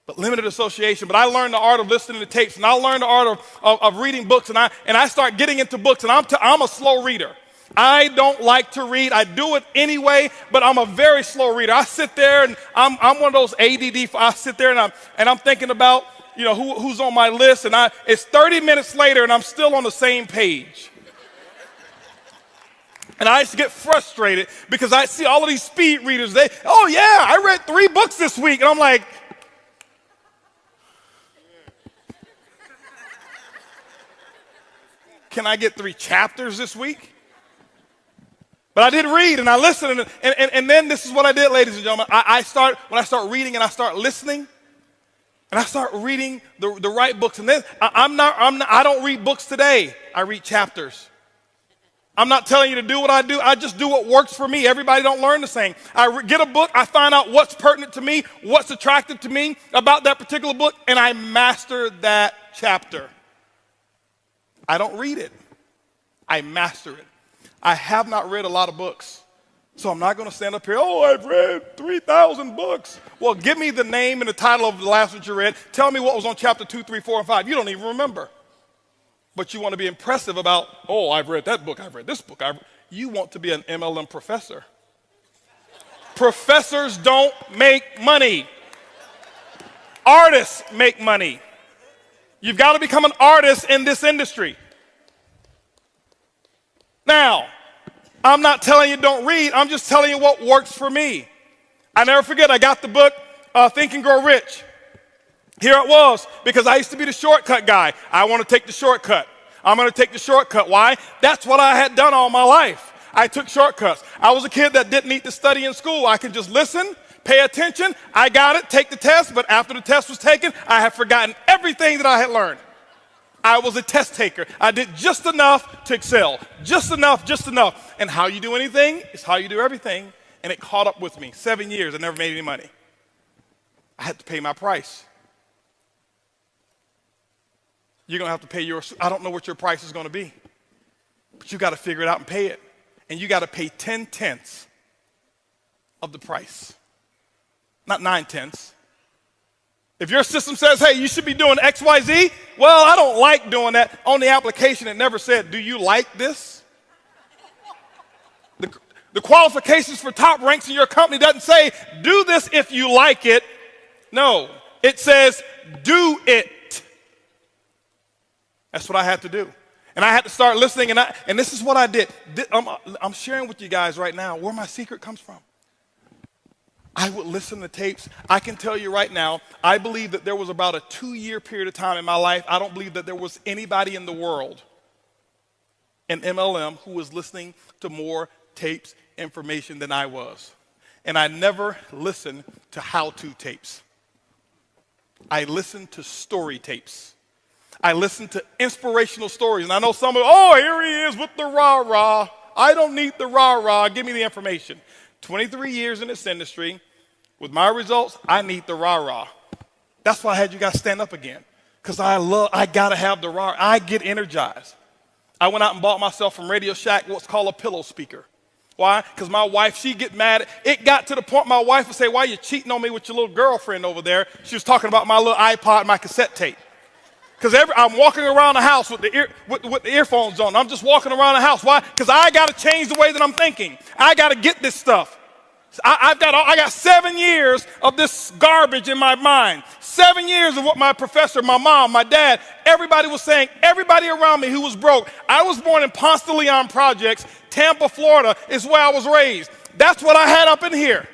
But limited association. But I learned the art of listening to tapes, and I learned the art of reading books, and I start getting into books, and I'm a slow reader. I don't like to read. I do it anyway, but I'm a very slow reader. I sit there, and I'm one of those ADD. I sit there, and I'm thinking about, you know, who's on my list, and it's 30 minutes later, and I'm still on the same page. And I used to get frustrated because I see all of these speed readers. Oh yeah, I read 3 books this week, and I'm like, can I get 3 chapters this week? But I did read, and I listened, and then this is what I did, ladies and gentlemen. When I start reading and I start listening, and I start reading the right books, and then I don't read books today. I read chapters. I'm not telling you to do what I do. I just do what works for me. Everybody don't learn the same. I get a book. I find out what's pertinent to me, what's attractive to me about that particular book, and I master that chapter. I don't read it. I master it. I have not read a lot of books, so I'm not going to stand up here, oh, I've read 3,000 books. Well, give me the name and the title of the last one you read. Tell me what was on chapter 2, 3, 4, and 5. You don't even remember. But you want to be impressive about, oh, I've read that book, I've read this book. You want to be an MLM professor. Professors don't make money. Artists make money. You've got to become an artist in this industry. Now, I'm not telling you don't read. I'm just telling you what works for me. I never forget, I got the book, Think and Grow Rich. Here it was, because I used to be the shortcut guy. I want to take the shortcut. I'm going to take the shortcut. Why? That's what I had done all my life. I took shortcuts. I was a kid that didn't need to study in school. I could just listen, pay attention. I got it, take the test, but after the test was taken, I had forgotten everything that I had learned. I was a test taker. I did just enough to excel. Just enough, just enough. And how you do anything is how you do everything. And it caught up with me. 7 years, I never made any money. I had to pay my price. You're going to have to pay yours. I don't know what your price is going to be. But you got to figure it out and pay it. And you got to pay 10/10 of the price. Not 9/10. If your system says, hey, you should be doing X, Y, Z, well, I don't like doing that. On the application, it never said, do you like this? The qualifications for top ranks in your company doesn't say, do this if you like it. No, it says, do it. That's what I had to do. And I had to start listening, and this is what I did. I'm sharing with you guys right now where my secret comes from. I would listen to tapes. I can tell you right now, I believe that there was about a 2-year period of time in my life, I don't believe that there was anybody in the world in MLM who was listening to more tapes, information than I was. And I never listened to how-to tapes. I listened to story tapes. I listened to inspirational stories. And I know some of, here he is with the rah-rah. I don't need the rah-rah. Give me the information. 23 years in this industry. With my results, I need the rah-rah. That's why I had you guys stand up again. Because I got to have the rah. I get energized. I went out and bought myself from Radio Shack what's called a pillow speaker. Why? Because my wife, she'd get mad. It got to the point my wife would say, why are you cheating on me with your little girlfriend over there? She was talking about my little iPod, my cassette tape. Because I'm walking around the house with the earphones on. I'm just walking around the house. Why? Because I got to change the way that I'm thinking. I got to get this stuff. I got 7 years of this garbage in my mind. 7 years of what my professor, my mom, my dad, everybody was saying, everybody around me who was broke. I was born in Ponce de Leon Projects, Tampa, Florida is where I was raised. That's what I had up in here.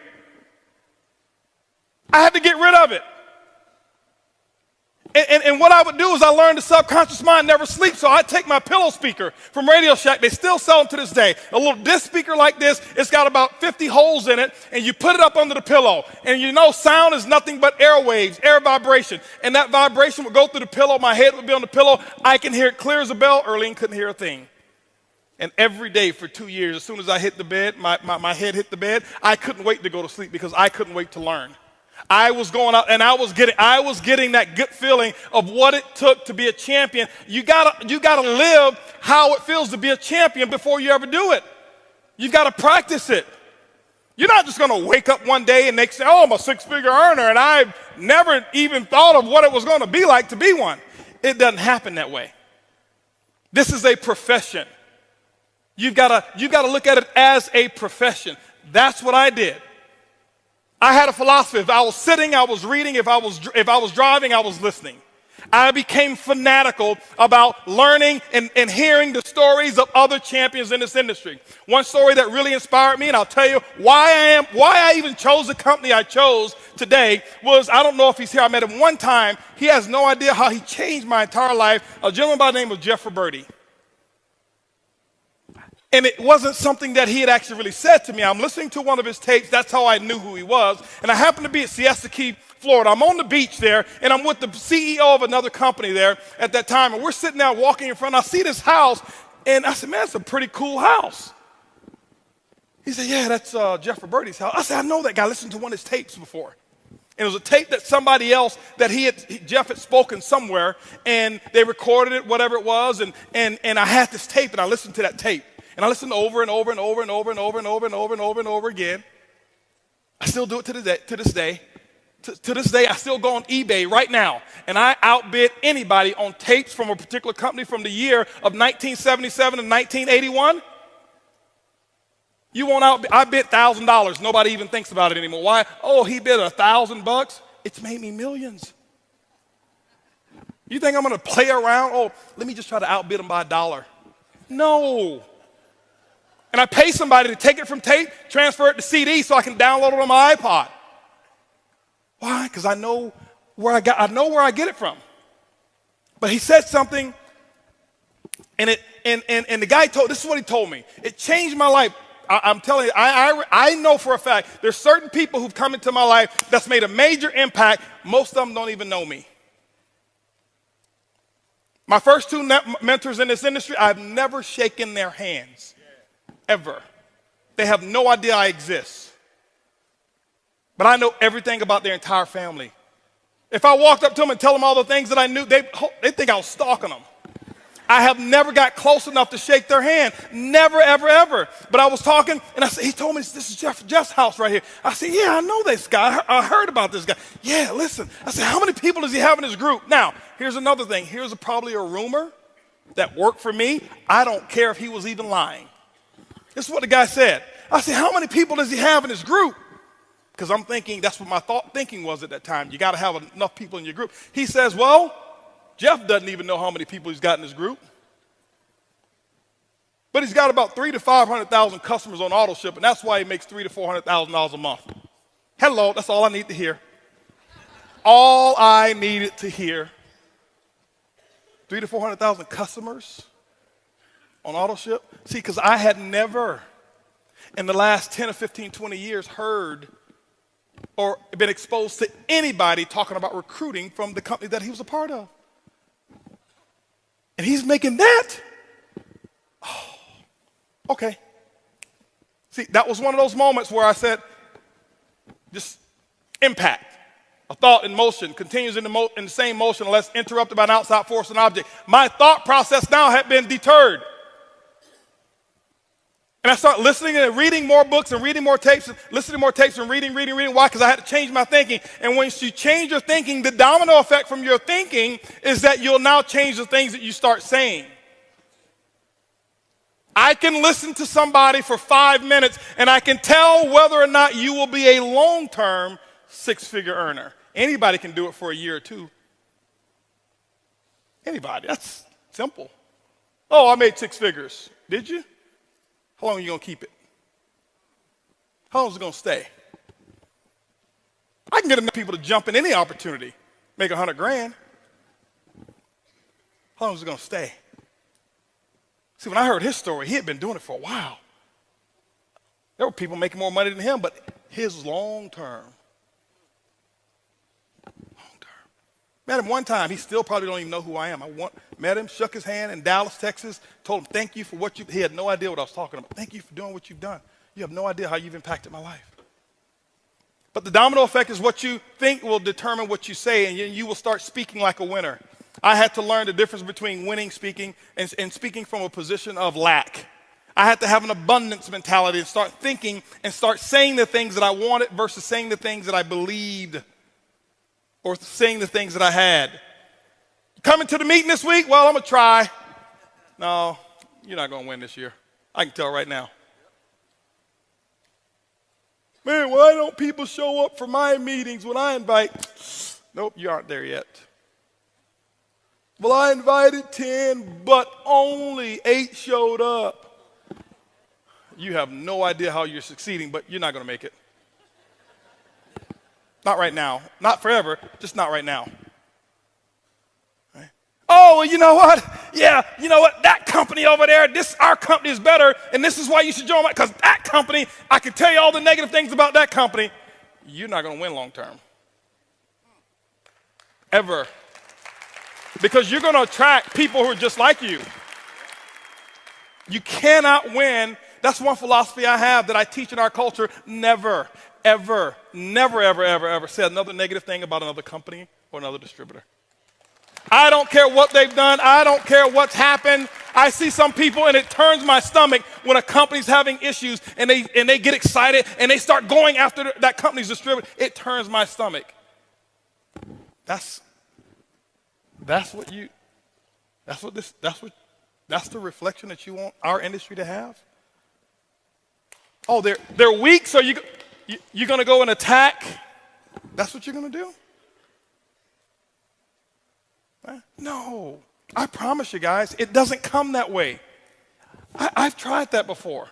I had to get rid of it. And what I would do is I learned the subconscious mind never sleeps, so I take my pillow speaker from Radio Shack. They still sell them to this day. A little disc speaker like this, it's got about 50 holes in it, and you put it up under the pillow. And you know sound is nothing but airwaves, air vibration. And that vibration would go through the pillow. My head would be on the pillow. I can hear it clear as a bell. Earlene couldn't hear a thing. And every day for 2 years, as soon as I hit the bed, my head hit the bed, I couldn't wait to go to sleep because I couldn't wait to learn. I was going out and I was getting that good feeling of what it took to be a champion. You gotta live how it feels to be a champion before you ever do it. You've got to practice it. You're not just going to wake up one day and say, I'm a 6-figure earner, and I've never even thought of what it was going to be like to be one. It doesn't happen that way. This is a profession. You've got to look at it as a profession. That's what I did. I had a philosophy. If I was sitting, I was reading. If I was driving, I was listening. I became fanatical about learning and hearing the stories of other champions in this industry. One story that really inspired me, and I'll tell you why I even chose the company I chose today, was, I don't know if he's here. I met him one time. He has no idea how he changed my entire life. A gentleman by the name of Jeff Roberti. And it wasn't something that he had actually really said to me. I'm listening to one of his tapes. That's how I knew who he was. And I happened to be at Siesta Key, Florida. I'm on the beach there, and I'm with the CEO of another company there at that time. And we're sitting there walking in front. I see this house, and I said, man, it's a pretty cool house. He said, yeah, that's Jeff Roberti's house. I said, I know that guy. I listened to one of his tapes before. And it was a tape that somebody else, Jeff had spoken somewhere, and they recorded it, whatever it was. And I had this tape, and I listened to that tape. And I listened over and over and over and over and over and over and over and over and over again. I still do it to this day. To this day, I still go on eBay right now, and I outbid anybody on tapes from a particular company from the year of 1977 and 1981. You won't outbid. I bid $1,000. Nobody even thinks about it anymore. Why? Oh, he bid $1,000. It's made me millions. You think I'm going to play around? Oh, let me just try to outbid him by $1. No. And I pay somebody to take it from tape, transfer it to CD so I can download it on my iPod. Why? Because I know where I get it from. But he said something, and the guy this is what he told me. It changed my life. I'm telling you, I know for a fact there's certain people who've come into my life that's made a major impact. Most of them don't even know me. My first 2 mentors in this industry, I've never shaken their hands. Ever. They have no idea I exist. But I know everything about their entire family. If I walked up to them and tell them all the things that I knew, they think I was stalking them. I have never got close enough to shake their hand. Never, ever, ever. But I was talking, and I said, he told me this is Jeff's house right here. I said, yeah, I know this guy. I heard about this guy. Yeah, listen. I said, how many people does he have in his group? Now, here's another thing. Here's probably a rumor that worked for me. I don't care if he was even lying. This is what the guy said. I said, how many people does he have in his group? Because I'm thinking, that's what my thinking was at that time. You got to have enough people in your group. He says, well, Jeff doesn't even know how many people he's got in his group. But he's got about 300,000 to 500,000 customers on auto ship, and that's why he makes $300,000 to $400,000 a month. Hello, that's all I need to hear. All I needed to hear. 300,000 to 400,000 customers on auto ship. See, because I had never in the last 10 or 15, 20 years heard or been exposed to anybody talking about recruiting from the company that he was a part of. And he's making that? Oh, okay. See, that was one of those moments where I said, just impact. A thought in motion continues in the same motion unless interrupted by an outside force and object. My thought process now had been deterred. And I start listening and reading more books and reading more tapes, and listening to more tapes and reading. Why? Because I had to change my thinking. And once you change your thinking, the domino effect from your thinking is that you'll now change the things that you start saying. I can listen to somebody for 5 minutes and I can tell whether or not you will be a long-term six-figure earner. Anybody can do it for a year or two. Anybody. That's simple. Oh, I made 6 figures. Did you? How long are you going to keep it? How long is it going to stay? I can get enough people to jump in any opportunity, make 100 grand. How long is it going to stay? See, when I heard his story, he had been doing it for a while. There were people making more money than him, but his was long-term. Met him one time. He still probably don't even know who I am. Met him, shook his hand in Dallas, Texas, told him, thank you for what you, he had no idea what I was talking about. Thank you for doing what you've done. You have no idea how you've impacted my life. But the domino effect is what you think will determine what you say, and you will start speaking like a winner. I had to learn the difference between winning speaking and speaking from a position of lack. I had to have an abundance mentality and start thinking and start saying the things that I wanted versus saying the things that I believed or saying the things that I had. Coming to the meeting this week? Well, I'm going to try. No, you're not going to win this year. I can tell right now. Man, why don't people show up for my meetings when I invite? Nope, you aren't there yet. Well, I invited 10, but only 8 showed up. You have no idea how you're succeeding, but you're not going to make it. Not right now. Not forever, just not right now. Right? Oh, well, you know what? Yeah, you know what? That company over there, our company is better, and this is why you should join because that company, I can tell you all the negative things about that company. You're not going to win long term. Ever. Because you're going to attract people who are just like you. You cannot win. That's one philosophy I have that I teach in our culture. Never, ever, never, ever, ever, ever say another negative thing about another company or another distributor. I don't care what they've done. I don't care what's happened. I see some people and it turns my stomach when a company's having issues and they get excited and they start going after that company's distributor. It turns my stomach. That's the reflection that you want our industry to have. Oh, they're weak, so you're going to go and attack. That's what you're going to do? No, I promise you guys, it doesn't come that way. I've tried that before.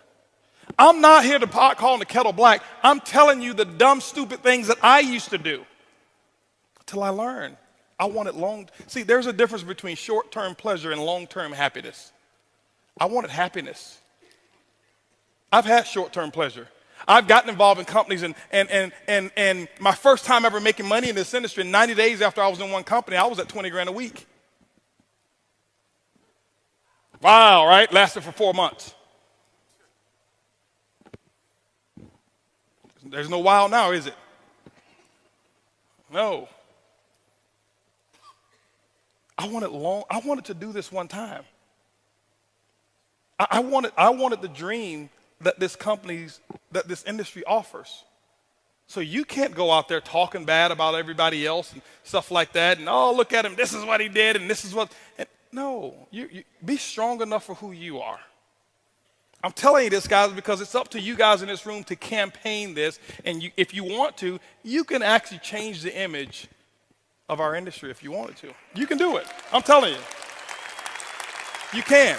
I'm not here to pot calling the kettle black. I'm telling you the dumb, stupid things that I used to do until I learned. I wanted see, there's a difference between short-term pleasure and long-term happiness. I wanted happiness. I've had short-term pleasure. I've gotten involved in companies and my first time ever making money in this industry, 90 days after I was in one company, I was at 20 grand a week. Wow, right? Lasted for 4 months. There's no wow now, is it? No. I wanted to do this one time. I wanted the dream that that this industry offers. So you can't go out there talking bad about everybody else and stuff like that. And oh, look at him. This is what he did, and this is what. No, you be strong enough for who you are. I'm telling you this, guys, because it's up to you guys in this room to campaign this. And if you want to, you can actually change the image of our industry if you wanted to. You can do it. I'm telling you. You can.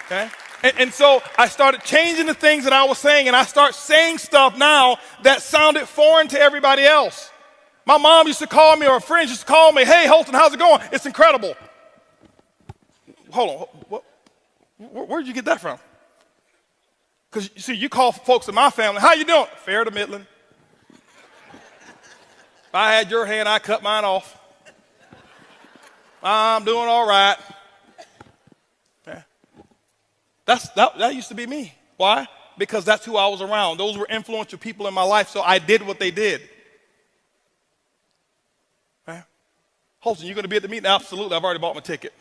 Okay? And so I started changing the things that I was saying, and I start saying stuff now that sounded foreign to everybody else. My mom used to call me, or friends used to call me, "Hey, Holton, how's it going? It's incredible." Hold on, where'd you get that from? Because, you see, you call folks in my family, "How you doing?" "Fair to middling." If I had your hand, I'd cut mine off. "I'm doing all right." Yeah. That used to be me. Why? Because that's who I was around. Those were influential people in my life, so I did what they did. Right? "Holton, you going to be at the meeting?" "Absolutely, I've already bought my ticket."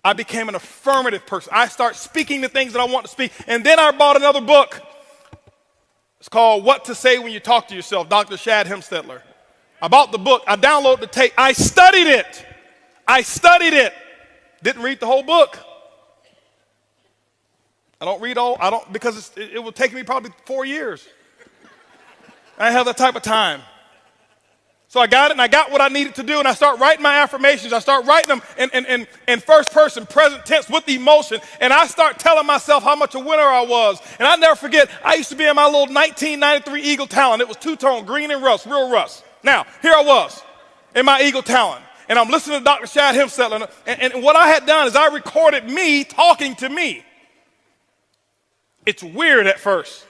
I became an affirmative person. I start speaking the things that I want to speak. And then I bought another book. It's called What to Say When You Talk to Yourself, Dr. Shad Hemstetler. I bought the book. I downloaded the tape. I studied it. Didn't read the whole book. Because it would take me probably 4 years. I didn't have that type of time. So I got it, and I got what I needed to do, and I start writing my affirmations. I start writing them in first person, present tense, with emotion, and I start telling myself how much a winner I was. And I never forget, I used to be in my little 1993 Eagle Talon. It was two-tone, green and rust, real rust. Now, here I was in my Eagle Talon, and I'm listening to Dr. Shad Hemstetler, and what I had done is I recorded me talking to me. It's weird at first.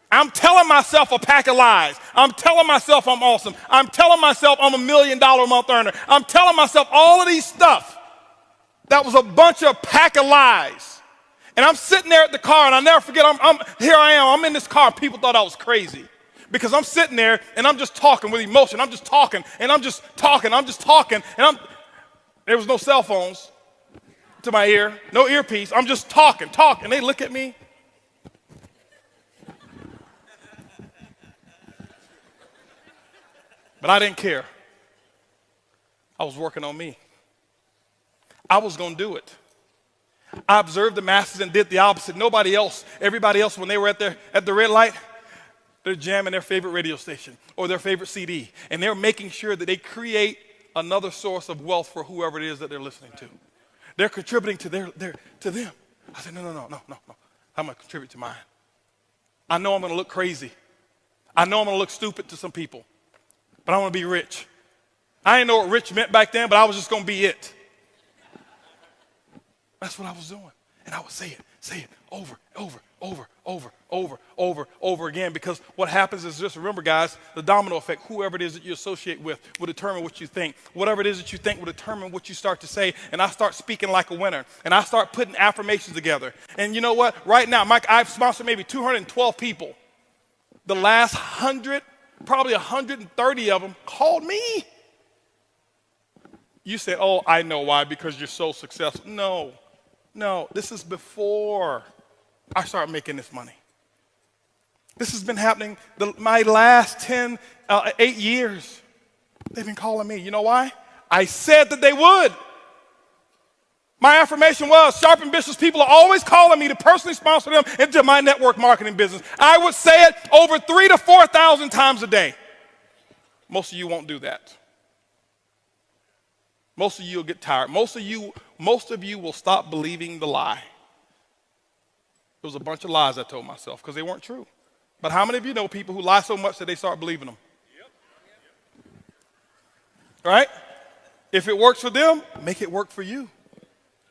I'm telling myself a pack of lies. I'm telling myself I'm awesome. I'm telling myself I'm $1 million a month earner. I'm telling myself all of these stuff. That was a bunch of pack of lies. And I'm sitting there at the car, and I'll never forget, here I am. I'm in this car. People thought I was crazy because I'm sitting there, and I'm just talking with emotion. I'm just talking, and I'm just talking. And there was no cell phones to my ear, no earpiece. I'm just talking. And they look at me. But I didn't care. I was working on me. I was going to do it. I observed the masses and did the opposite. Everybody else, when they were at the red light, they're jamming their favorite radio station or their favorite CD. And they're making sure that they create another source of wealth for whoever it is that they're listening to. They're contributing to them. I said, no. I'm going to contribute to mine. I know I'm going to look crazy. I know I'm going to look stupid to some people. But I want to be rich. I didn't know what rich meant back then, but I was just going to be it. That's what I was doing. And I would say it over again, because what happens is, just remember, guys, the domino effect. Whoever it is that you associate with will determine what you think. Whatever it is that you think will determine what you start to say. And I start speaking like a winner. And I start putting affirmations together. And you know what? Right now, Mike, I've sponsored maybe 212 people. The last 100, probably 130 of them called me. You say, "Oh, I know why, because you're so successful." No, this is before I started making this money. This has been happening my last 8 years. They've been calling me. You know why? I said that they would. My affirmation was, sharp, ambitious people are always calling me to personally sponsor them into my network marketing business. I would say it over 3,000 to 4,000 times a day. Most of you won't do that. Most of you will get tired. Most of you will stop believing the lie. It was a bunch of lies I told myself because they weren't true. But how many of you know people who lie so much that they start believing them? Right? If it works for them, make it work for you.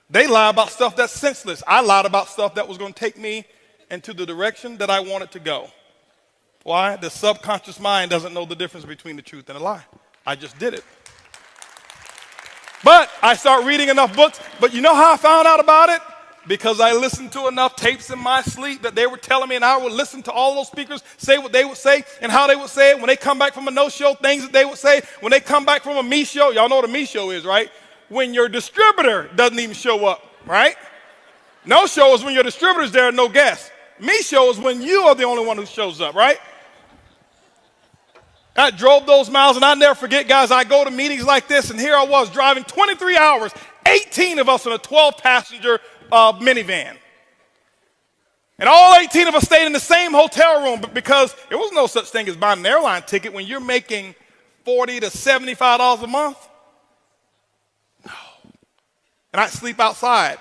They lie about stuff that's senseless. I lied about stuff that was going to take me into the direction that I wanted to go. Why? The subconscious mind doesn't know the difference between the truth and a lie. I just did it. But I start reading enough books. But you know how I found out about it? Because I listened to enough tapes in my sleep that they were telling me, and I would listen to all those speakers say what they would say and how they would say it. When they come back from a no show, things that they would say. When they come back from a me show, y'all know what a me show is, right? When your distributor doesn't even show up, right? No show is when your distributor's there and no guests. Me show is when you are the only one who shows up, right? I drove those miles, and I never forget, guys, I go to meetings like this, and here I was driving 23 hours, 18 of us in a 12-passenger minivan. And all 18 of us stayed in the same hotel room, but because there was no such thing as buying an airline ticket when you're making $40 to $75 a month. No. And I'd sleep outside.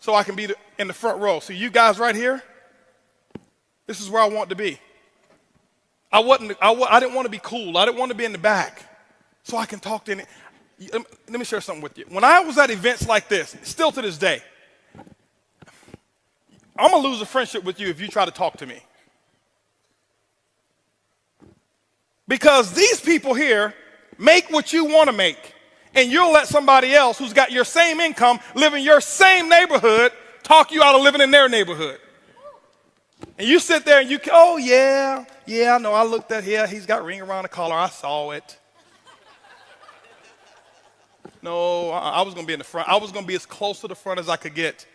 so I can be in the front row. See, you guys right here, this is where I want to be. I didn't want to be cool. I didn't want to be in the back, so I can talk to any. Let me share something with you. When I was at events like this, still to this day, I'm going to lose a friendship with you if you try to talk to me. Because these people here make what you want to make, and you'll let somebody else who's got your same income, live in your same neighborhood, talk you out of living in their neighborhood. And you sit there and you, oh, yeah, I know, I looked at here, he's got ring around the collar, I saw it. No, I was going to be in the front. I was going to be as close to the front as I could get.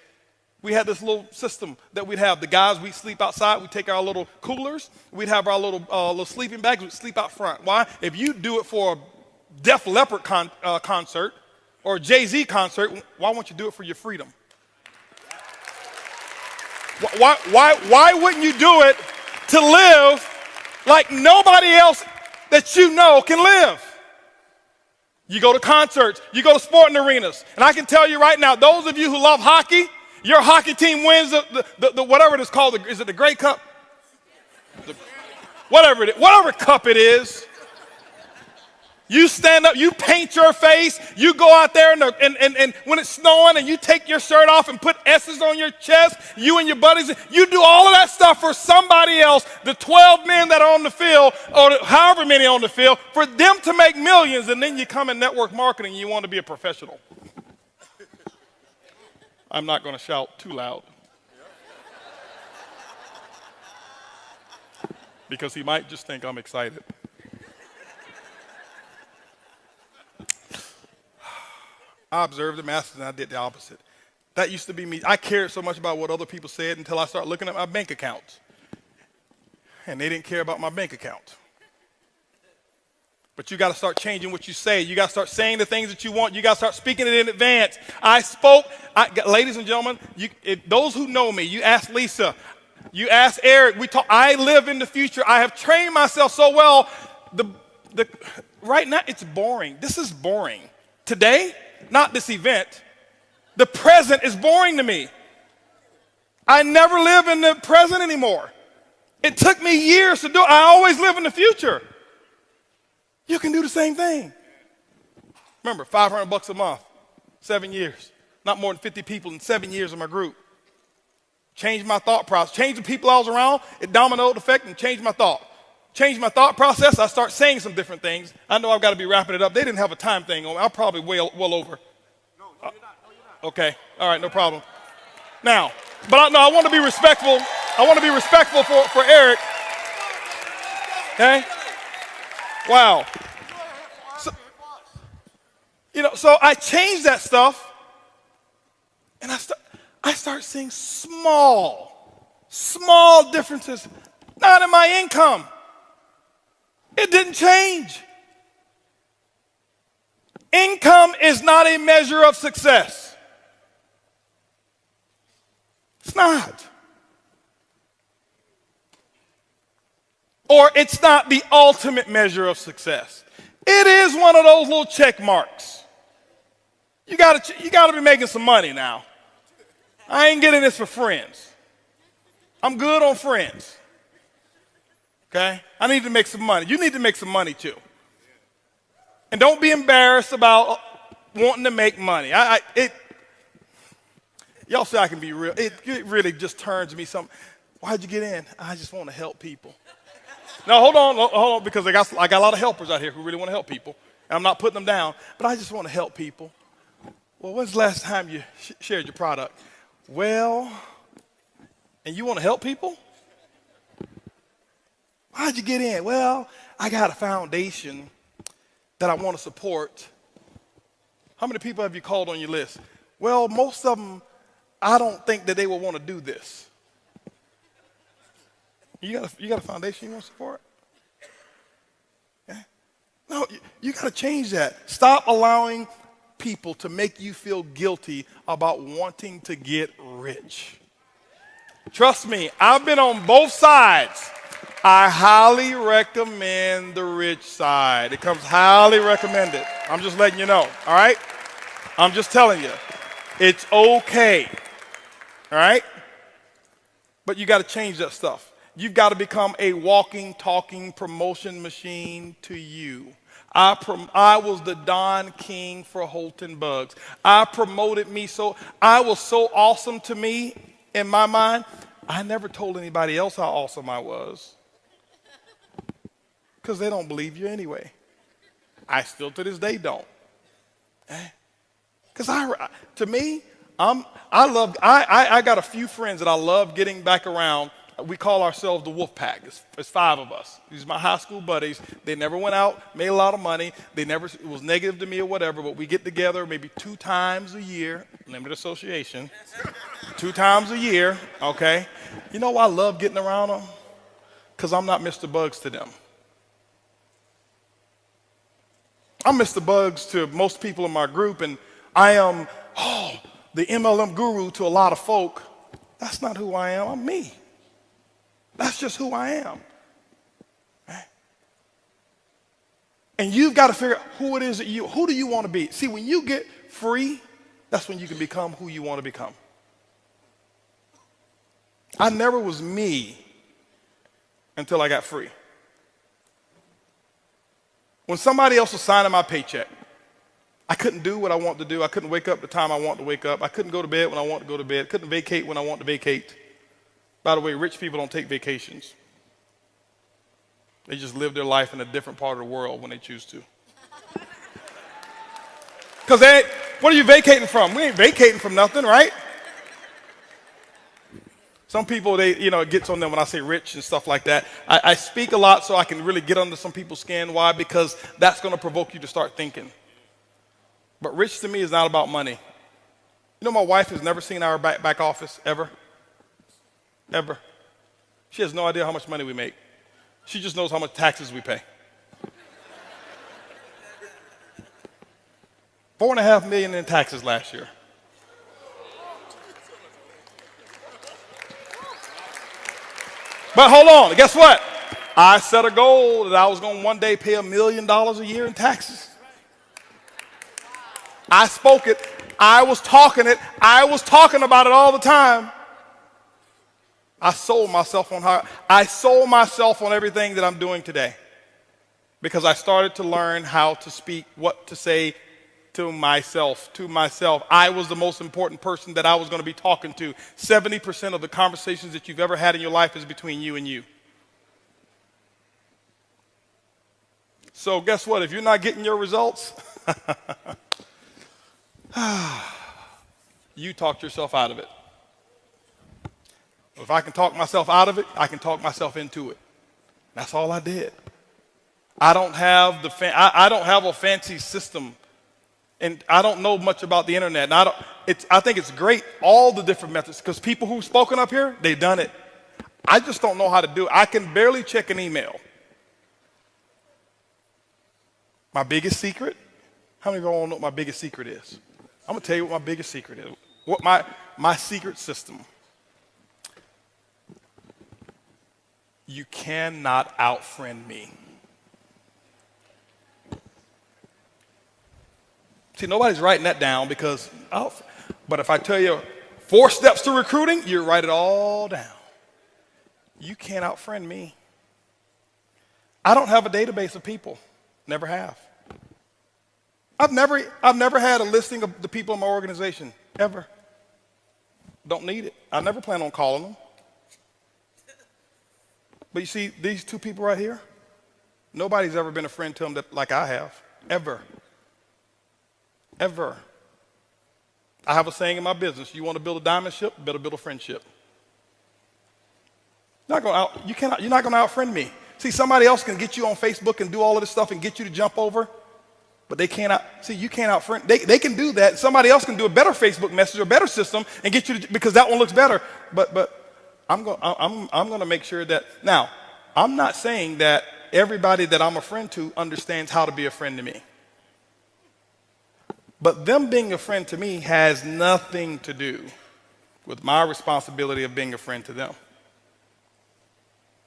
We had this little system that we'd have. The guys, we'd sleep outside. We'd take our little coolers. We'd have our little sleeping bags. We'd sleep out front. Why? If you do it for a Def Leppard concert or a Jay-Z concert, why won't you do it for your freedom? Why wouldn't you do it to live like nobody else that you know can live? You go to concerts, you go to sporting arenas, and I can tell you right now, those of you who love hockey, your hockey team wins the whatever it is called, is it the Grey Cup? Whatever cup it is. You stand up, you paint your face, you go out there and when it's snowing and you take your shirt off and put S's on your chest, you and your buddies, you do all of that stuff for somebody else, the 12 men that are on the field, or however many on the field, for them to make millions, and then you come in network marketing and you want to be a professional. I'm not going to shout too loud. Because he might just think I'm excited. I observed the masses and I did the opposite. That used to be me. I cared so much about what other people said until I started looking at my bank account. And they didn't care about my bank account. But you got to start changing what you say. You got to start saying the things that you want. You got to start speaking it in advance. Ladies and gentlemen, those who know me, you ask Lisa, you ask Eric, I live in the future. I have trained myself so well. Right now, it's boring. This is boring. Today, not this event. The present is boring to me. I never live in the present anymore. It took me years to do it. I always live in the future. You can do the same thing. Remember, $500 a month, 7 years. Not more than 50 people in 7 years in my group. Changed my thought process. Changed the people I was around. It dominoed effect and changed my thought. Changed my thought process. I start saying some different things. I know I've got to be wrapping it up. They didn't have a time thing on me. I'm probably well over. No, you're not. Okay. All right. No problem. Now, but I want to be respectful. I want to be respectful for Eric. Okay. Wow. So I changed that stuff, and I start seeing small differences, not in my income. It didn't change. Income is not a measure of success. It's not. Or it's not the ultimate measure of success. It is one of those little check marks. You gotta be making some money now. I ain't getting this for friends. I'm good on friends. Okay? I need to make some money. You need to make some money too. And don't be embarrassed about wanting to make money. Y'all say I can be real. It really just turns me something. Why'd you get in? I just want to help people. Now, hold on, because I got a lot of helpers out here who really want to help people. And I'm not putting them down, but I just want to help people. Well, when's the last time you shared your product? Well, and you want to help people? How'd you get in? Well, I got a foundation that I want to support. How many people have you called on your list? Well, most of them, I don't think that they will want to do this. You got a foundation you want to support? Yeah? No, you got to change that. Stop allowing people to make you feel guilty about wanting to get rich. Trust me, I've been on both sides. I highly recommend the rich side. It comes highly recommended. I'm just letting you know, all right? I'm just telling you, it's okay. all right? But you got to change that stuff. You've got to become a walking, talking promotion machine to you. I was the Don King for Holton Bugs. I promoted me so, I was so awesome to me in my mind, I never told anybody else how awesome I was. Because they don't believe you anyway. I still to this day don't. Because to me, I got a few friends that I love getting back around. We call ourselves the Wolf Pack. It's 5 of us. These are my high school buddies. They never went out, made a lot of money. It was negative to me or whatever, but we get together maybe 2 times a year, limited association, 2 times a year, okay? You know why I love getting around them? Because I'm not Mr. Bugs to them. I'm Mr. Bugs to most people in my group, and I am, the MLM guru to a lot of folk. That's not who I am. I'm me. That's just who I am. And you've got to figure out who it is who do you want to be? See, when you get free, that's when you can become who you want to become. I never was me until I got free. When somebody else was signing my paycheck, I couldn't do what I want to do. I couldn't wake up the time I want to wake up. I couldn't go to bed when I want to go to bed. Couldn't vacate when I want to vacate. By the way, rich people don't take vacations. They just live their life in a different part of the world when they choose to. Because what are you vacating from? We ain't vacating from nothing, right? Some people, it gets on them when I say rich and stuff like that. I speak a lot so I can really get under some people's skin. Why? Because that's going to provoke you to start thinking. But rich to me is not about money. You know, my wife has never seen our back office, ever. Ever. She has no idea how much money we make. She just knows how much taxes we pay. $4.5 million in taxes last year. But hold on, guess what? I set a goal that I was going to one day pay $1 million a year in taxes. I spoke it. I was talking it. I was talking about it all the time. I sold myself on everything that I'm doing today because I started to learn how to speak, what to say to myself. I was the most important person that I was going to be talking to. 70% of the conversations that you've ever had in your life is between you and you. So guess what? If you're not getting your results, you talked yourself out of it. If I can talk myself out of it, I can talk myself into it. That's all I did. I don't have I don't have a fancy system, and I don't know much about the internet. And I think it's great, all the different methods, because people who've spoken up here, they've done it. I just don't know how to do it. I can barely check an email. My biggest secret? How many of y'all want to know what my biggest secret is? I'm going to tell you what my biggest secret is. What my secret system. You cannot out-friend me. See, nobody's writing that down because, but if I tell you 4 steps to recruiting, you write it all down. You can't out-friend me. I don't have a database of people. Never have. I've never had a listing of the people in my organization, ever. Don't need it. I never plan on calling them. But you see, these 2 people right here, nobody's ever been a friend to them like I have, ever. Ever. I have a saying in my business, you want to build a diamond ship, better build a friendship. You're not going to out-friend me. See, somebody else can get you on Facebook and do all of this stuff and get you to jump over, but they can't you can't out-friend. They can do that. Somebody else can do a better Facebook message or better system and get you to, because that one looks better. But I'm going to make sure that, now, I'm not saying that everybody that I'm a friend to understands how to be a friend to me. But them being a friend to me has nothing to do with my responsibility of being a friend to them.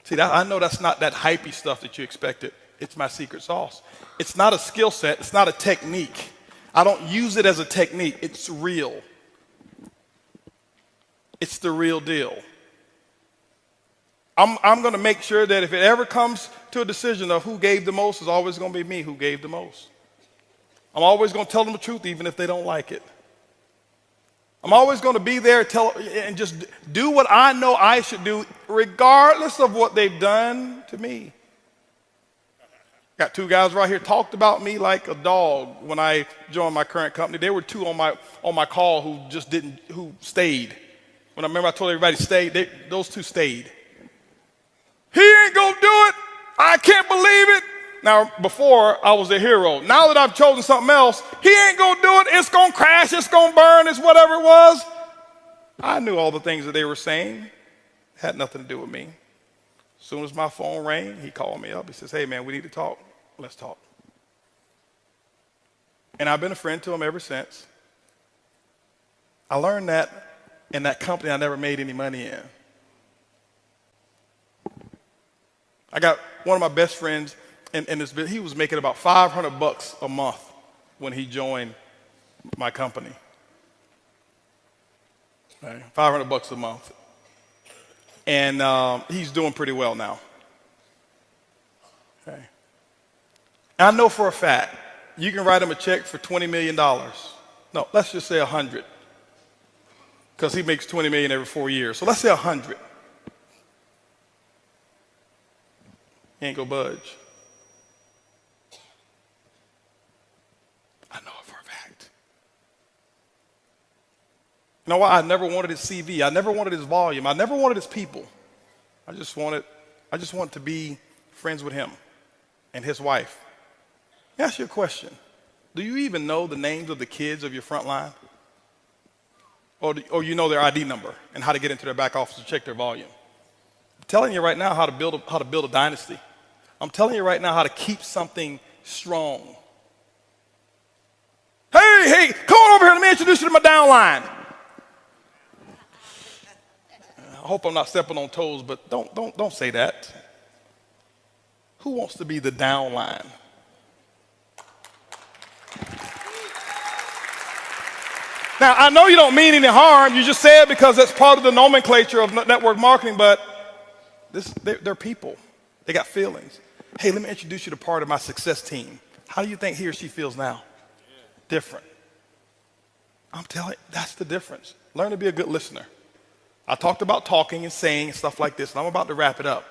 See, I know that's not that hypey stuff that you expected. It's my secret sauce. It's not a skill set. It's not a technique. I don't use it as a technique. It's real. It's the real deal. I'm going to make sure that if it ever comes to a decision of who gave the most, it's always going to be me who gave the most. I'm always going to tell them the truth even if they don't like it. I'm always going to be there and just do what I know I should do regardless of what they've done to me. Got two guys right here talked about me like a dog when I joined my current company. There were two on my call who stayed. When I remember I told everybody stay, those two stayed. He ain't gonna do it. I can't believe it. Now, before I was a hero. Now that I've chosen something else, he ain't gonna do it. It's gonna crash. It's gonna burn. It's whatever it was. I knew all the things that they were saying. It had nothing to do with me. As soon as my phone rang, he called me up. He says, hey, man, we need to talk. Let's talk. And I've been a friend to him ever since. I learned that in that company I never made any money in. I got one of my best friends in this business. He was making about $500 a month when he joined my company. Right, $500 a month. And he's doing pretty well now. Okay. I know for a fact, you can write him a check for $20 million. No, let's just say 100. Because he makes $20 million every 4 years. So let's say 100. He ain't gonna budge. I know it for a fact. You know why? I never wanted his CV. I never wanted his volume. I never wanted his people. I just wanted to be friends with him and his wife. Let me ask you a question. Do you even know the names of the kids of your front line? Or you know their ID number and how to get into their back office to check their volume? I'm telling you right now how to build a dynasty. I'm telling you right now how to keep something strong. Hey, come on over here. Let me introduce you to my downline. I hope I'm not stepping on toes, but don't say that. Who wants to be the downline? Now, I know you don't mean any harm. You just say it because that's part of the nomenclature of network marketing, but they're people. They got feelings. Hey, let me introduce you to part of my success team. How do you think he or she feels now? Different. I'm telling you, that's the difference. Learn to be a good listener. I talked about talking and saying and stuff like this, and I'm about to wrap it up.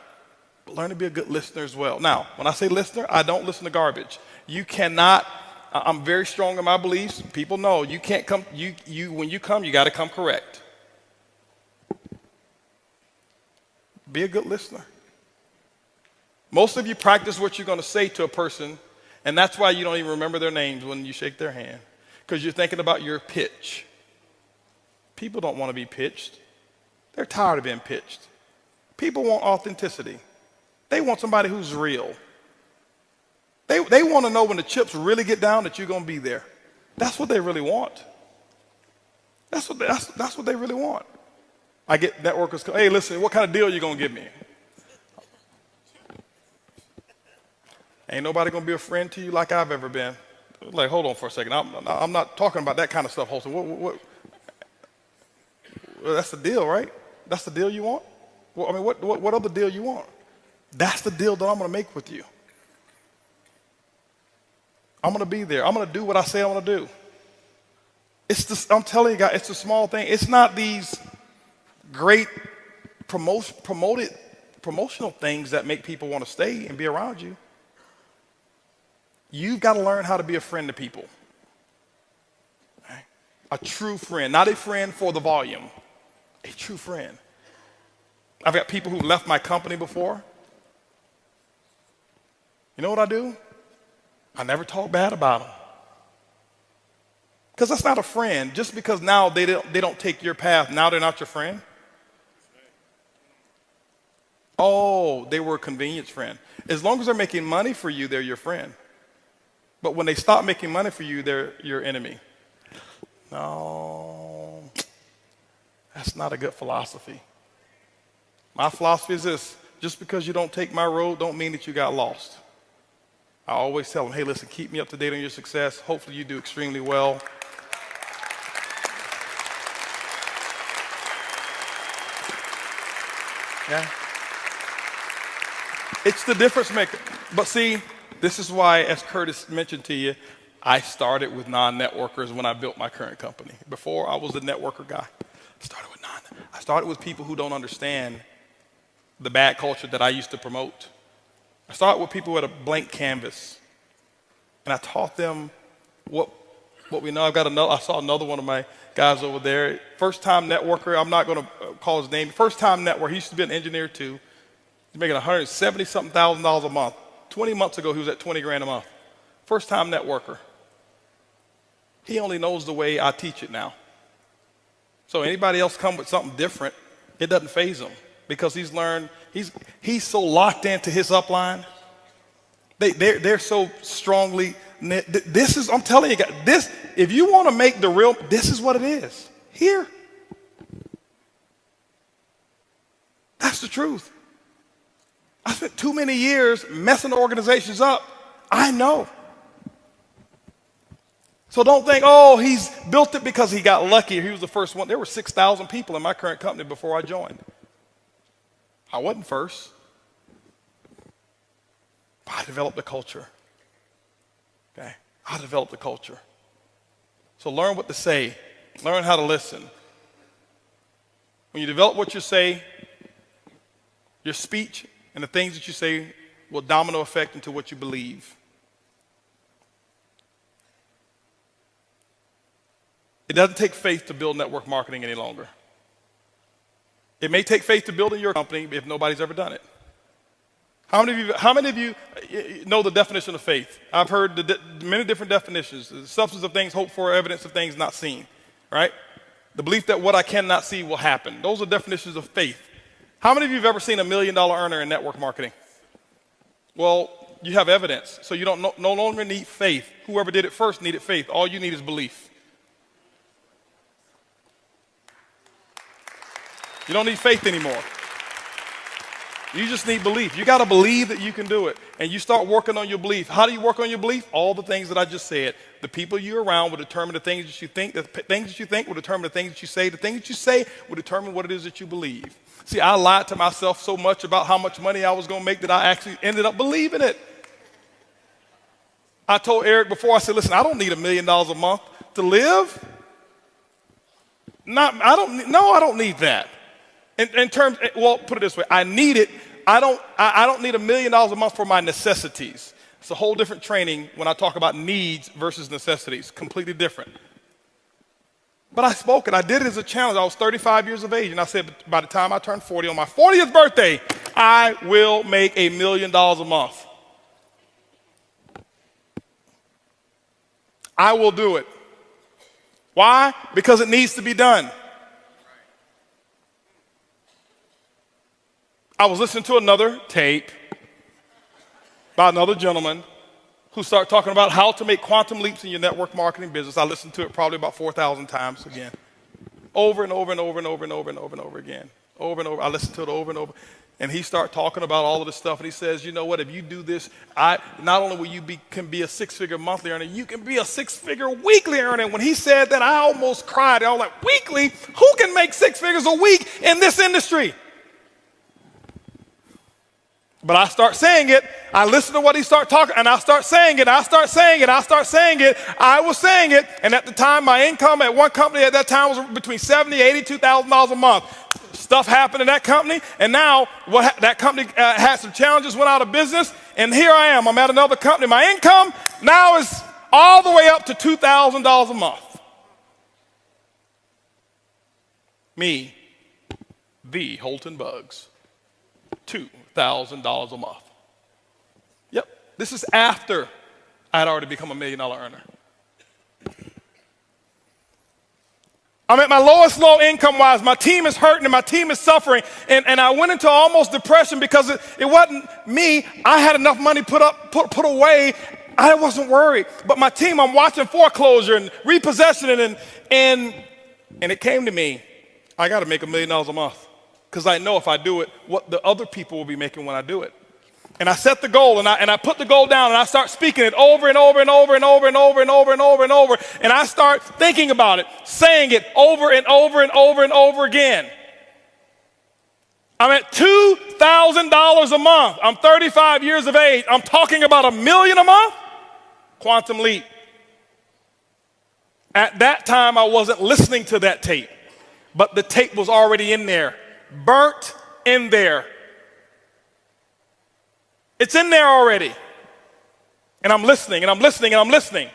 But learn to be a good listener as well. Now, when I say listener, I don't listen to garbage. You cannot, I'm very strong in my beliefs. People know you can't come, when you come, you got to come correct. Be a good listener. Most of you practice what you're going to say to a person, and that's why you don't even remember their names when you shake their hand, because you're thinking about your pitch. People don't want to be pitched. They're tired of being pitched. People want authenticity. They want somebody who's real. They want to know when the chips really get down that you're going to be there. That's what they really want. That's what they really want. I get networkers, hey, listen, what kind of deal are you going to give me? Ain't nobody going to be a friend to you like I've ever been. Like, hold on for a second. I'm not talking about that kind of stuff, Holton. Well, that's the deal, right? That's the deal you want? Well, I mean, what other deal you want? That's the deal that I'm going to make with you. I'm going to be there. I'm going to do what I say I'm going to do. I'm telling you guys, it's a small thing. It's not these great promotional things that make people want to stay and be around you. You've got to learn how to be a friend to people. Okay? A true friend, not a friend for the volume. A true friend. I've got people who left my company before. You know what I do? I never talk bad about them. Because that's not a friend. Just because now they don't take your path, now they're not your friend. Oh, they were a convenience friend. As long as they're making money for you, they're your friend. But when they stop making money for you, they're your enemy. No, that's not a good philosophy. My philosophy is this: just because you don't take my road don't mean that you got lost. I always tell them, hey, listen, keep me up to date on your success. Hopefully you do extremely well. Yeah. It's the difference maker. But see, this is why, as Curtis mentioned to you, I started with non-networkers when I built my current company. Before, I was a networker guy. I started with people who don't understand the bad culture that I used to promote. I started with people with a blank canvas. And I taught them what we know. I saw another one of my guys over there. First-time networker. I'm not going to call his name. First-time networker. He used to be an engineer too. He's making $170-something thousand a month. 20 months ago, he was at 20 grand a month. First-time networker. He only knows the way I teach it now. So anybody else come with something different, it doesn't faze him because he's learned. He's so locked into his upline. They're so strongly. I'm telling you guys, this, if you want to make the real, this is what it is. Here. That's the truth. I spent too many years messing organizations up. I know. So don't think, oh, he's built it because he got lucky or he was the first one. There were 6,000 people in my current company before I joined. I wasn't first. But I developed the culture. Okay? I developed the culture. So learn what to say. Learn how to listen. When you develop what you say, your speech and the things that you say will domino effect into what you believe. It doesn't take faith to build network marketing any longer. It may take faith to build in your company if nobody's ever done it. How many of you know the definition of faith? I've heard many different definitions. The substance of things hoped for, evidence of things not seen, right? The belief that what I cannot see will happen. Those are definitions of faith. How many of you have ever seen $1 million earner in network marketing? Well, you have evidence, so you don't no longer need faith. Whoever did it first needed faith. All you need is belief. You don't need faith anymore. You just need belief. You got to believe that you can do it. And you start working on your belief. How do you work on your belief? All the things that I just said. The people you're around will determine the things that you think. The things that you think will determine the things that you say. The things that you say will determine what it is that you believe. See, I lied to myself so much about how much money I was going to make that I actually ended up believing it. I told Eric before, I said, listen, I don't need $1 million a month to live. I don't need that. In terms, well, put it this way, I need it. I don't need $1 million a month for my necessities. It's a whole different training when I talk about needs versus necessities, completely different. But I spoke it. I did it as a challenge. I was 35 years of age, and I said by the time I turned 40, on my 40th birthday, I will make $1 million a month. I will do it. Why? Because it needs to be done. I was listening to another tape by another gentleman who started talking about how to make quantum leaps in your network marketing business. I listened to it probably about 4,000 times again. Over and over and over and over and over and over and over again. Over and over. I listened to it over and over. And he started talking about all of this stuff. And he says, you know what, if you do this, not only will you can be a six-figure monthly earner, you can be a six-figure weekly earner. When he said that, I almost cried. I was like, weekly? Who can make six figures a week in this industry? But I start saying it. I listen to what he started talking, and I start saying it. I start saying it. I start saying it. I was saying it, and at the time, my income at one company at that time was between $70,000 and $82,000 a month. Stuff happened in that company, and now that company had some challenges, went out of business, and here I am. I'm at another company. My income now is all the way up to $2,000 a month. Me, the Holton Bugs, $2,000 a month. Yep, this is after I had already become $1 million earner. I'm at my lowest low income-wise. My team is hurting and my team is suffering. And I went into almost depression because it wasn't me. I had enough money put away. I wasn't worried. But my team, I'm watching foreclosure and repossession and it came to me, I got to make $1 million a month. Because I know if I do it, what the other people will be making when I do it. And I set the goal, and I put the goal down, and I start speaking it over and over and over and over and over and over and over and over. And I start thinking about it, saying it over and over and over and over again. I'm at $2,000 a month. I'm 35 years of age. I'm talking about $1 million a month? Quantum leap. At that time, I wasn't listening to that tape, but the tape was already in there, burnt in there. It's in there already. And I'm listening, and I'm listening, and I'm listening.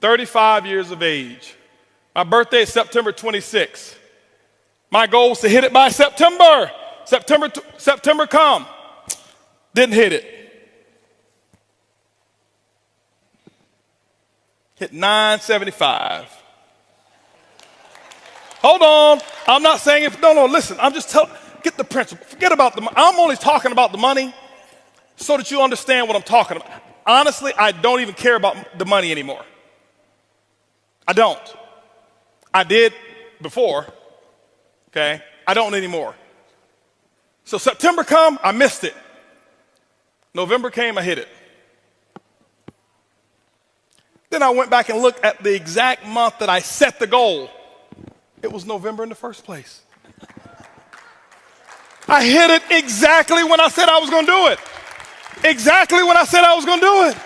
"35 years of age. My birthday is September 26th. My goal was to hit it by September. September come. Didn't hit it. Hit 975. Hold on. I'm not saying if, no, listen. I'm just telling, get the principle. Forget about the money. I'm only talking about the money so that you understand what I'm talking about. Honestly, I don't even care about the money anymore. I don't. I did before, okay? I don't anymore. So September come, I missed it. November came, I hit it. Then I went back and looked at the exact month that I set the goal. It was November in the first place. I hit it exactly when I said I was going to do it. Exactly when I said I was going to do it.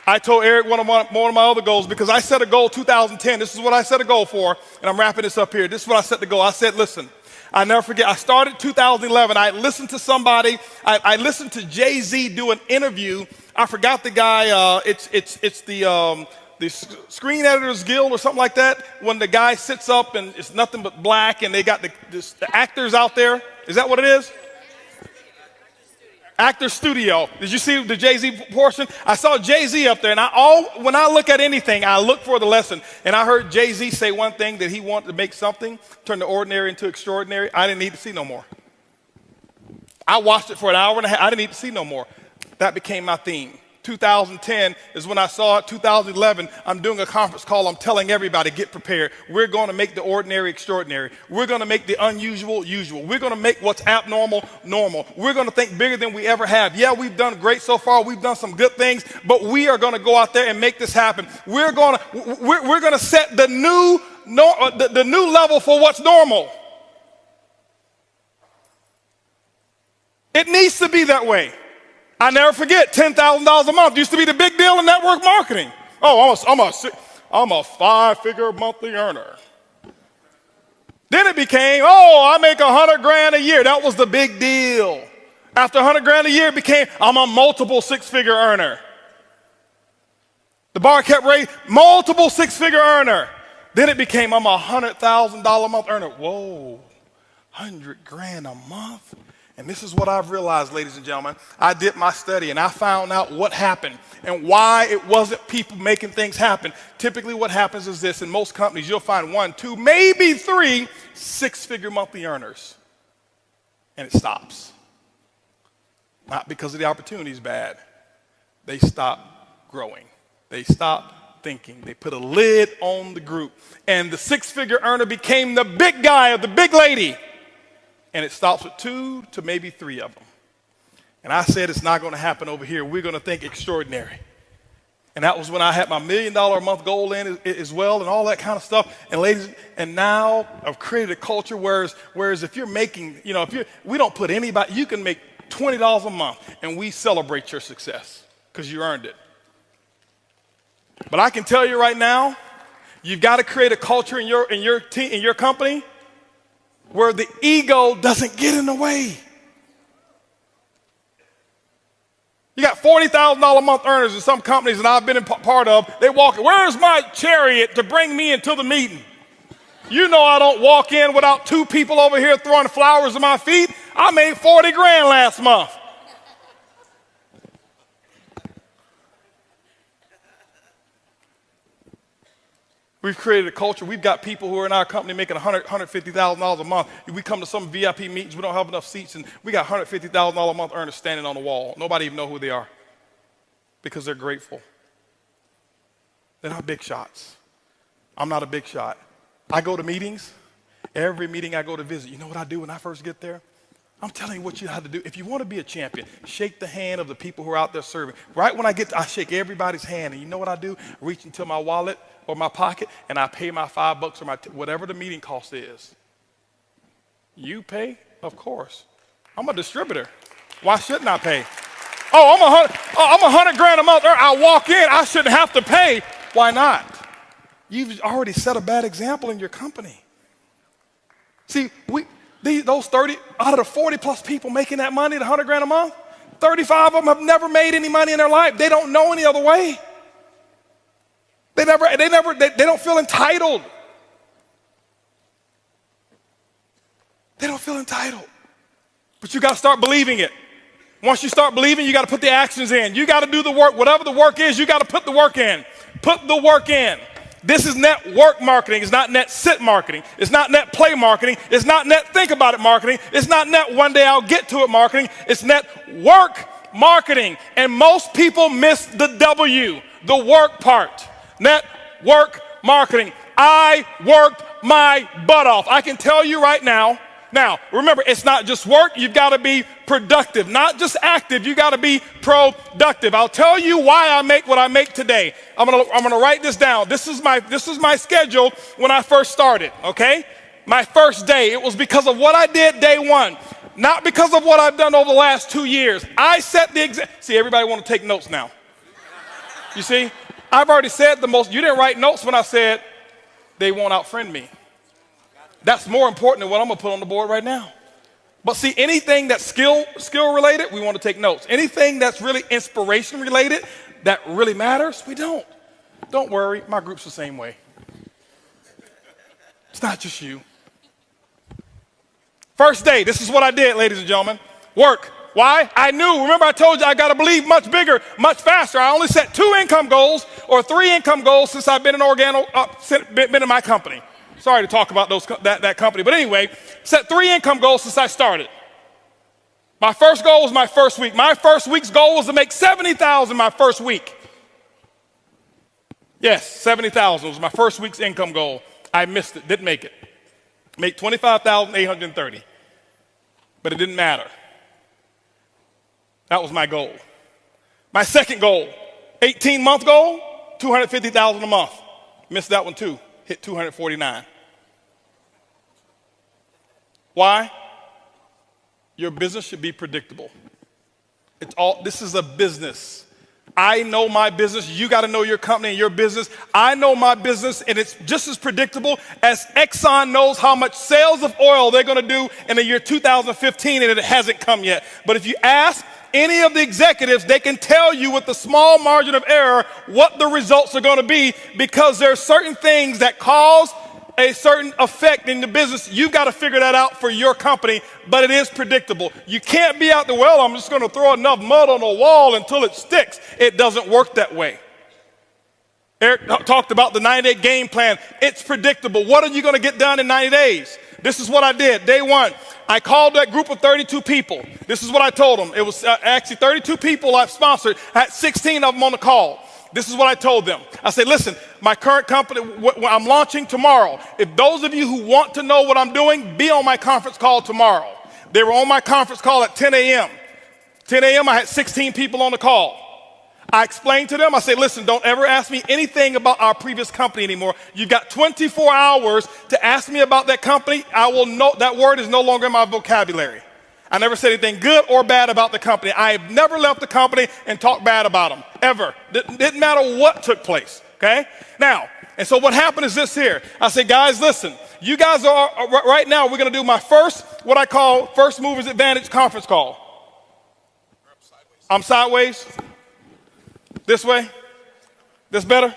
I told Eric one of my other goals, because I set a goal 2010. This is what I set a goal for, and I'm wrapping this up here. This is what I set the goal. I said, listen, I never forget. I started 2011. I listened to somebody. I listened to Jay-Z do an interview. I forgot the guy. It's the Screen Editors Guild or something like that. When the guy sits up and it's nothing but black, and they got the actors out there. Is that what it is? Actor Studio. Did you see the Jay-Z portion? I saw Jay-Z up there, and when I look at anything, I look for the lesson. And I heard Jay-Z say one thing, that he wanted to make something, turn the ordinary into extraordinary. I didn't need to see no more. I watched it for an hour and a half. I didn't need to see no more. That became my theme. 2010 is when I saw it. 2011, I'm doing a conference call. I'm telling everybody, get prepared. We're going to make the ordinary extraordinary. We're going to make the unusual usual. We're going to make what's abnormal normal. We're going to think bigger than we ever have. Yeah, we've done great so far. We've done some good things, but we are going to go out there and make this happen. We're going to set the new level for what's normal. It needs to be that way. I never forget, $10,000 a month used to be the big deal in network marketing. Oh, I'm a 5-figure monthly earner. Then it became, I make $100,000 a year. That was the big deal. After $100,000 a year, it became, I'm a multiple 6-figure earner. The bar kept raising, multiple 6-figure earner. Then it became, I'm a $100,000 a month earner. Whoa, $100,000 a month? And this is what I've realized, ladies and gentlemen. I did my study, and I found out what happened and why it wasn't people making things happen. Typically what happens is this. In most companies, you'll find 1, 2, maybe 3 6-figure monthly earners. And it stops. Not because of the opportunity is bad. They stop growing. They stop thinking. They put a lid on the group. And the 6-figure earner became the big guy or the big lady. And it stops with 2 to maybe 3 of them. And I said, it's not going to happen over here. We're going to think extraordinary. And that was when I had my $1 million a month goal in as well, and all that kind of stuff. And ladies, and now I've created a culture whereas if you're making, we don't put anybody, you can make $20 a month, and we celebrate your success because you earned it. But I can tell you right now, you've got to create a culture in your team, in your company, where the ego doesn't get in the way. You got $40,000 a month earners in some companies that I've been a part of. They walk, where's my chariot to bring me into the meeting? You know I don't walk in without 2 people over here throwing flowers at my feet. I made $40,000 last month. We've created a culture. We've got people who are in our company making $150,000 a month. We come to some VIP meetings. We don't have enough seats, and we got $150,000 a month earners standing on the wall. Nobody even know who they are because they're grateful. They're not big shots. I'm not a big shot. I go to meetings. Every meeting I go to visit, you know what I do when I first get there? I'm telling you what you have to do. If you want to be a champion, shake the hand of the people who are out there serving. Right when I shake everybody's hand, and you know what I do? Reach into my wallet. or my pocket and I pay my $5 or whatever the meeting cost is. You pay? Of course. I'm a distributor. Why shouldn't I pay? Oh, I'm $100,000 a month. I walk in, I shouldn't have to pay. Why not? You've already set a bad example in your company. See, those 30 out of the 40 plus people making that money, the $100,000 a month, 35 of them have never made any money in their life. They don't know any other way. They don't feel entitled. They don't feel entitled. But you got to start believing it. Once you start believing, you got to put the actions in. You got to do the work. Whatever the work is, you got to put the work in. Put the work in. This is network marketing. It's not net sit marketing. It's not net play marketing. It's not net think about it marketing. It's not net one day I'll get to it marketing. It's net work marketing. And most people miss the W, the work part. Network marketing. I worked my butt off. I can tell you right now. Now, remember, it's not just work. You've got to be productive, not just active. You got to be productive. I'll tell you why I make what I make today. I'm gonna write this down. This is my schedule when I first started. Okay, my first day. It was because of what I did day one, not because of what I've done over the last 2 years. I set the example. See, everybody want to take notes now. You see, I've already said the most. You didn't write notes when I said they won't outfriend me. That's more important than what I'm going to put on the board right now. But see, anything that's skill related, we want to take notes. Anything that's really inspiration related, that really matters, we don't. Don't worry, my group's the same way. It's not just you. First day, this is what I did, ladies and gentlemen. Work. Why? I knew. Remember, I told you I got to believe much bigger, much faster. I only set 2 income goals or 3 income goals since I've been in my company. Sorry to talk about that company. But anyway, set 3 income goals since I started. My first goal was my first week. My first week's goal was to make $70,000 my first week. Yes, $70,000 was my first week's income goal. I missed it, didn't make it. Made $25,830. But it didn't matter. That was my goal. My second goal, 18-month goal, $250,000 a month. Missed that one too. Hit 249. Why? Your business should be predictable. This is a business. I know my business. You got to know your company and your business. I know my business, and it's just as predictable as Exxon knows how much sales of oil they're going to do in the year 2015, and it hasn't come yet. But if you ask any of the executives, they can tell you with a small margin of error what the results are going to be, because there are certain things that cause a certain effect in the business. You've got to figure that out for your company, but it is predictable. You can't be out there, well, I'm just going to throw enough mud on the wall until it sticks. It doesn't work that way. Eric talked about the 90-day game plan. It's predictable. What are you going to get done in 90 days? This is what I did. Day one, I called that group of 32 people. This is what I told them. It was actually 32 people I've sponsored. I had 16 of them on the call. This is what I told them. I said, listen, my current company, I'm launching tomorrow. If those of you who want to know what I'm doing, be on my conference call tomorrow. They were on my conference call at 10 a.m. 10 a.m., I had 16 people on the call. I explained to them, I said, listen, don't ever ask me anything about our previous company anymore. You've got 24 hours to ask me about that company. I will know that word is no longer in my vocabulary. I never said anything good or bad about the company. I have never left the company and talked bad about them, ever. Didn't matter what took place, okay? Now, and so what happened is this here. I said, guys, listen, you guys are, right now, we're going to do my first, what I call First Movers Advantage conference call. I'm sideways. This way? This better?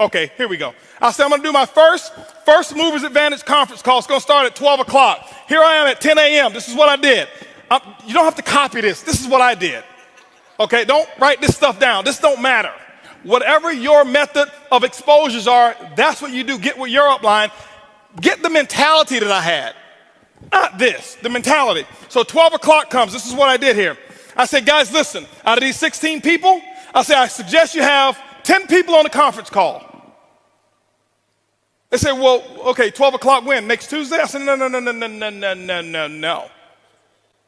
Okay, here we go. I said I'm going to do my first Movers Advantage conference call. It's going to start at 12 o'clock. Here I am at 10 a.m. This is what I did. You don't have to copy this. This is what I did. Okay, don't write this stuff down. This don't matter. Whatever your method of exposures are, that's what you do. Get with your upline. Get the mentality that I had. Not this, the mentality. So 12 o'clock comes. This is what I did here. I said, guys, listen, out of these 16 people, I said, I suggest you have 10 people on the conference call. They said, well, okay, 12 o'clock when? Next Tuesday? I said, no.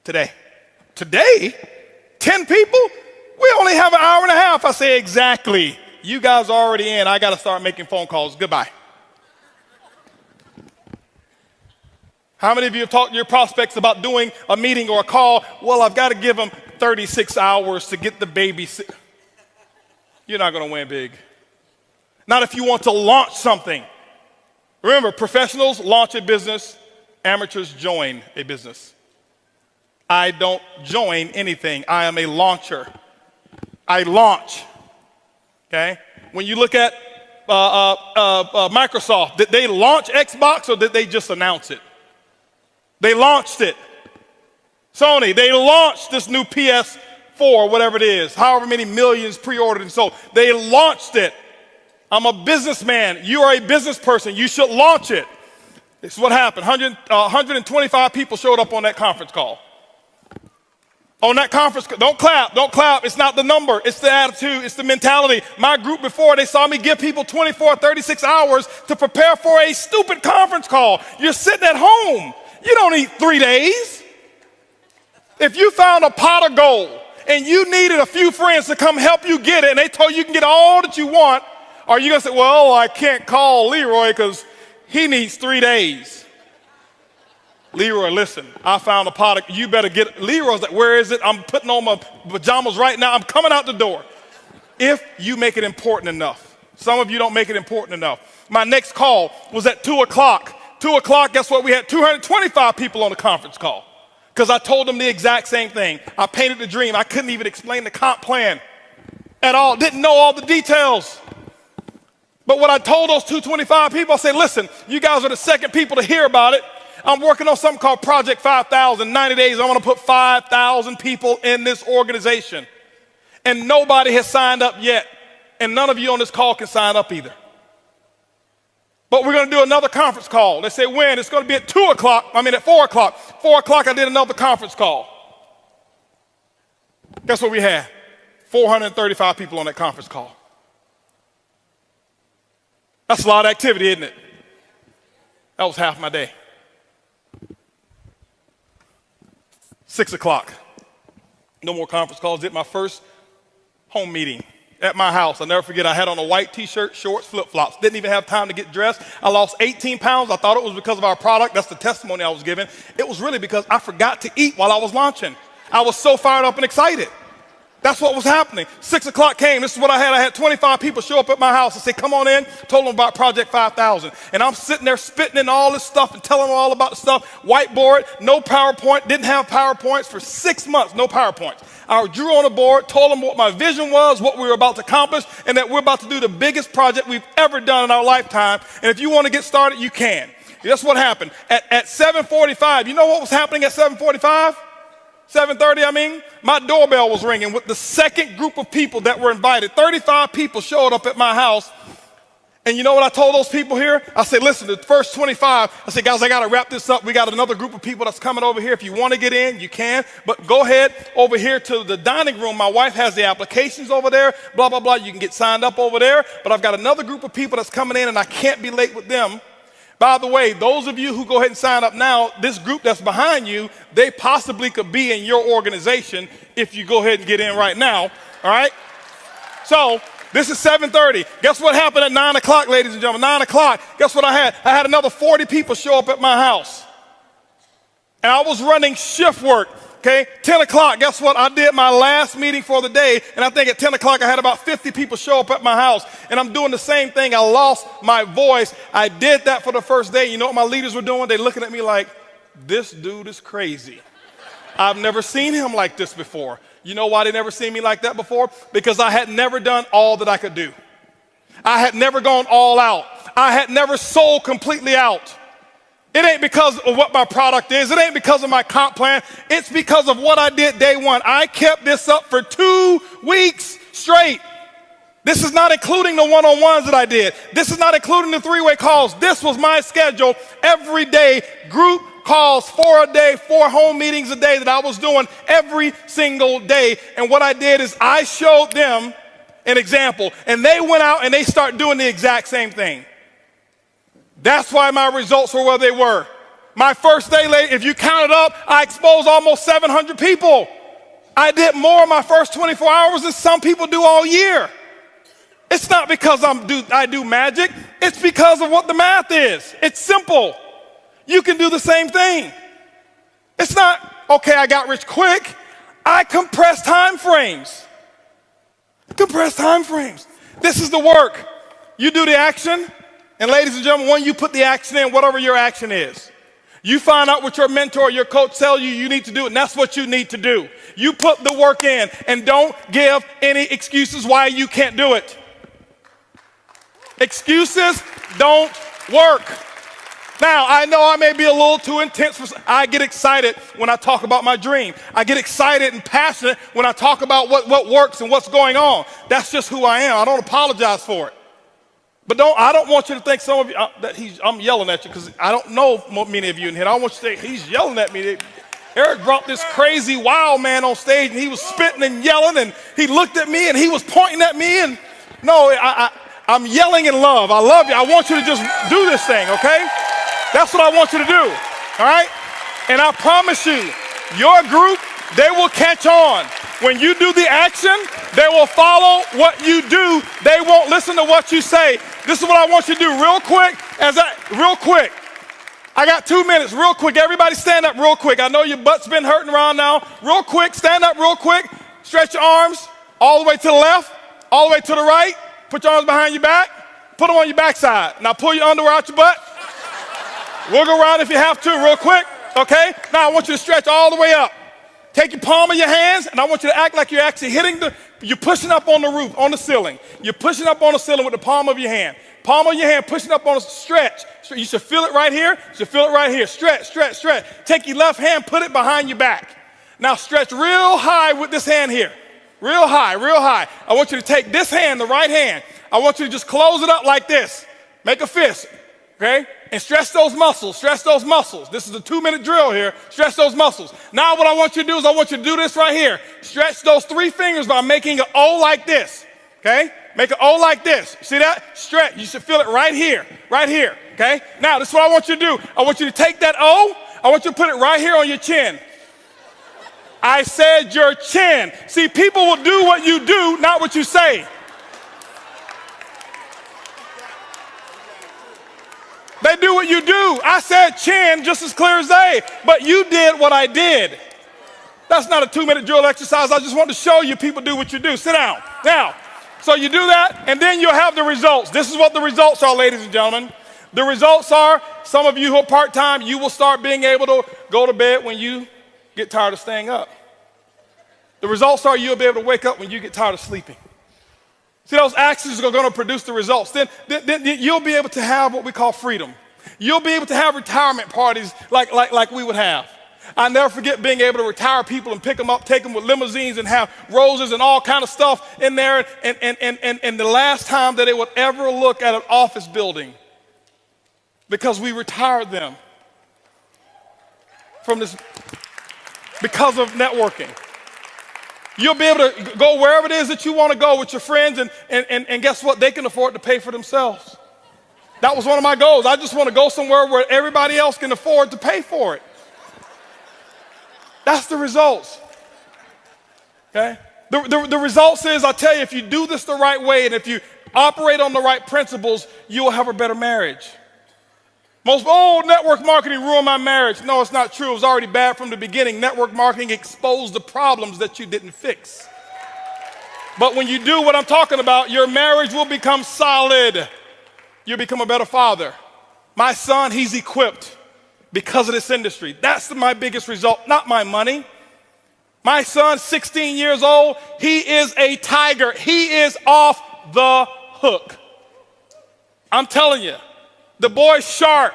Today. Today? 10 people? We only have an hour and a half. I say, exactly. You guys are already in. I got to start making phone calls. Goodbye. How many of you have talked to your prospects about doing a meeting or a call? Well, I've got to give them 36 hours to get the baby. You're not going to win big. Not if you want to launch something. Remember, professionals launch a business, amateurs join a business. I don't join anything. I am a launcher. I launch. Okay? When you look at Microsoft, did they launch Xbox or did they just announce it? They launched it. Sony, they launched this new PS4, whatever it is, however many millions pre-ordered and sold. They launched it. I'm a businessman. You are a business person. You should launch it. This is what happened. 125 people showed up on that conference call. On that conference call, don't clap. It's not the number. It's the attitude. It's the mentality. My group before, they saw me give people 24, 36 hours to prepare for a stupid conference call. You're sitting at home. You don't need 3 days. If you found a pot of gold and you needed a few friends to come help you get it and they told you can get all that you want, are you going to say, well, I can't call Leroy because he needs 3 days? Leroy, listen, I found a pot of, you better get, Leroy's like, where is it? I'm putting on my pajamas right now. I'm coming out the door. If you make it important enough. Some of you don't make it important enough. My next call was at 2 o'clock. 2 o'clock, guess what? We had 225 people on the conference call because I told them the exact same thing. I painted the dream. I couldn't even explain the comp plan at all. Didn't know all the details. But what I told those 225 people, I said, listen, you guys are the second people to hear about it. I'm working on something called Project 5,000. 90 days, I want to put 5,000 people in this organization. And nobody has signed up yet. And none of you on this call can sign up either. But we're going to do another conference call. They say when? It's going to be at 4 o'clock. 4 o'clock, I did another conference call. Guess what we had? 435 people on that conference call. That's a lot of activity, isn't it? That was half my day. 6 o'clock. No more conference calls. Did my first home meeting at my house. I'll never forget, I had on a white t-shirt, shorts, flip-flops. Didn't even have time to get dressed. I lost 18 pounds. I thought it was because of our product. That's the testimony I was giving. It was really because I forgot to eat while I was launching. I was so fired up and excited. That's what was happening. 6 o'clock came. This is what I had. I had 25 people show up at my house and say, come on in. Told them about Project 5,000. And I'm sitting there spitting in all this stuff and telling them all about the stuff. Whiteboard, no PowerPoint. Didn't have PowerPoints for 6 months. No PowerPoints. I drew on a board, told them what my vision was, what we were about to accomplish, and that we're about to do the biggest project we've ever done in our lifetime. And if you want to get started, you can. That's what happened. At 7:45, you know what was happening at 7:45? 7:30, my doorbell was ringing with the second group of people that were invited. 35 people showed up at my house. And you know what I told those people here? I said, listen, the first 25, I said, guys, I got to wrap this up. We got another group of people that's coming over here. If you want to get in, you can. But go ahead over here to the dining room. My wife has the applications over there, blah, blah, blah. You can get signed up over there. But I've got another group of people that's coming in, and I can't be late with them. By the way, those of you who go ahead and sign up now, this group that's behind you, they possibly could be in your organization if you go ahead and get in right now, all right? So this is 7:30. Guess what happened at 9 o'clock, ladies and gentlemen? 9 o'clock, guess what I had? I had another 40 people show up at my house. And I was running shift work, okay? 10 o'clock, guess what? I did my last meeting for the day, and I think at 10 o'clock I had about 50 people show up at my house. And I'm doing the same thing. I lost my voice. I did that for the first day. You know what my leaders were doing? They're looking at me like, this dude is crazy. I've never seen him like this before. You know why they never seen me like that before? Because I had never done all that I could do. I had never gone all out. I had never sold completely out. It ain't because of what my product is. It ain't because of my comp plan. It's because of what I did day one. I kept this up for 2 weeks straight. This is not including the one-on-ones that I did. This is not including the 3-way calls. This was my schedule every day, group calls, 4 a day, 4 home meetings a day that I was doing every single day. And what I did is I showed them an example, and they went out and they started doing the exact same thing. That's why my results were where they were. My first day, if you count it up, I exposed almost 700 people. I did more in my first 24 hours than some people do all year. It's not because I do magic. It's because of what the math is. It's simple. You can do the same thing. It's not, okay, I got rich quick. I compress time frames. Compress time frames. This is the work. You do the action, and ladies and gentlemen, when you put the action in, whatever your action is, you find out what your mentor, your coach tells you need to do, and that's what you need to do. You put the work in, and don't give any excuses why you can't do it. Excuses don't work. Now, I know I may be a little too intense. I get excited when I talk about my dream. I get excited and passionate when I talk about what works and what's going on. That's just who I am. I don't apologize for it. But I don't want you to think some of you, that I'm yelling at you, because I don't know many of you in here. I don't want you to think he's yelling at me. Eric brought this crazy wild man on stage, and he was spitting and yelling, and he looked at me, and he was pointing at me. And no, I'm yelling in love. I love you. I want you to just do this thing, okay? That's what I want you to do, all right? And I promise you, your group, they will catch on. When you do the action, they will follow what you do. They won't listen to what you say. This is what I want you to do real quick. Real quick. I got 2 minutes, real quick. Everybody stand up real quick. I know your butt's been hurting around now. Real quick, stand up real quick. Stretch your arms all the way to the left, all the way to the right. Put your arms behind your back. Put them on your backside. Now pull your underwear out your butt. Wiggle around if you have to real quick, okay? Now I want you to stretch all the way up. Take your palm of your hands, and I want you to act like you're actually you're pushing up on the roof, on the ceiling. You're pushing up on the ceiling with the palm of your hand. Palm of your hand, pushing up on a stretch. You should feel it right here. You should feel it right here. Stretch, stretch, stretch. Take your left hand, put it behind your back. Now stretch real high with this hand here. Real high, real high. I want you to take this hand, the right hand. I want you to just close it up like this. Make a fist, okay? And stretch those muscles, stretch those muscles. This is a 2-minute drill here. Stretch those muscles. Now what I want you to do is I want you to do this right here. Stretch those 3 fingers by making an O like this, okay? Make an O like this. See that? Stretch. You should feel it right here, okay? Now this is what I want you to do. I want you to take that O. I want you to put it right here on your chin. I said your chin. See, people will do what you do, not what you say. They do what you do. I said chin just as clear as day, but you did what I did. That's not a 2-minute drill exercise. I just want to show you people do what you do. Sit down. Now, so you do that, and then you'll have the results. This is what the results are, ladies and gentlemen. The results are, some of you who are part-time, you will start being able to go to bed when you get tired of staying up. The results are you'll be able to wake up when you get tired of sleeping. See, those actions are going to produce the results. Then you'll be able to have what we call freedom. You'll be able to have retirement parties like we would have. I never forget being able to retire people and pick them up, take them with limousines and have roses and all kind of stuff in there. And the last time that they would ever look at an office building, because we retired them from this because of networking. You'll be able to go wherever it is that you want to go with your friends, and guess what? They can afford to pay for themselves. That was one of my goals. I just want to go somewhere where everybody else can afford to pay for it. That's the results. Okay? The results is, I tell you, if you do this the right way and if you operate on the right principles, you will have a better marriage. Network marketing ruined my marriage. No, it's not true. It was already bad from the beginning. Network marketing exposed the problems that you didn't fix. But when you do what I'm talking about, your marriage will become solid. You'll become a better father. My son, he's equipped because of this industry. That's my biggest result, not my money. My son, 16 years old, he is a tiger. He is off the hook. I'm telling you. The boy's sharp.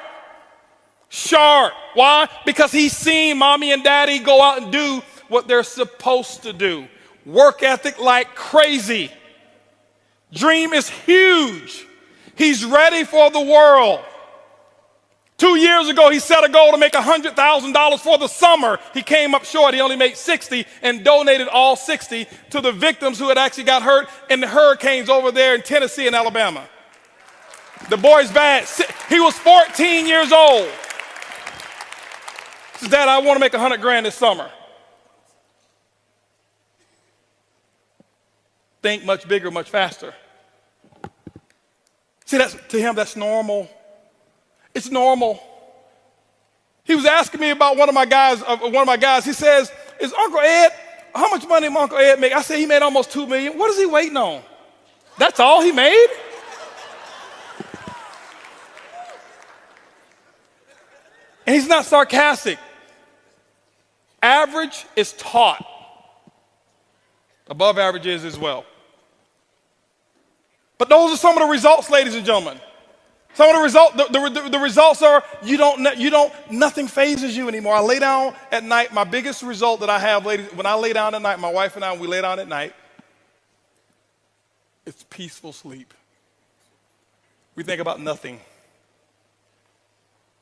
Sharp. Why? Because he's seen mommy and daddy go out and do what they're supposed to do. Work ethic like crazy. Dream is huge. He's ready for the world. 2 years ago, he set a goal to make $100,000 for the summer. He came up short. He only made 60 and donated all 60 to the victims who had actually got hurt in the hurricanes over there in Tennessee and Alabama. The boy's bad. He was 14 years old. He says, Dad, I want to make $100,000 this summer. Think much bigger, much faster. See, to him, that's normal. It's normal. He was asking me about one of my guys. He says, "Is Uncle Ed? How much money did Uncle Ed make?" I said, "He made almost $2 million. What is he waiting on? That's all he made?" And he's not sarcastic. Average is taught. Above average is as well. But those are some of the results, ladies and gentlemen. Some of the results, the results are nothing phases you anymore. I lay down at night. My biggest result that I have, ladies, when I lay down at night, my wife and I, when we lay down at night, it's peaceful sleep. We think about nothing.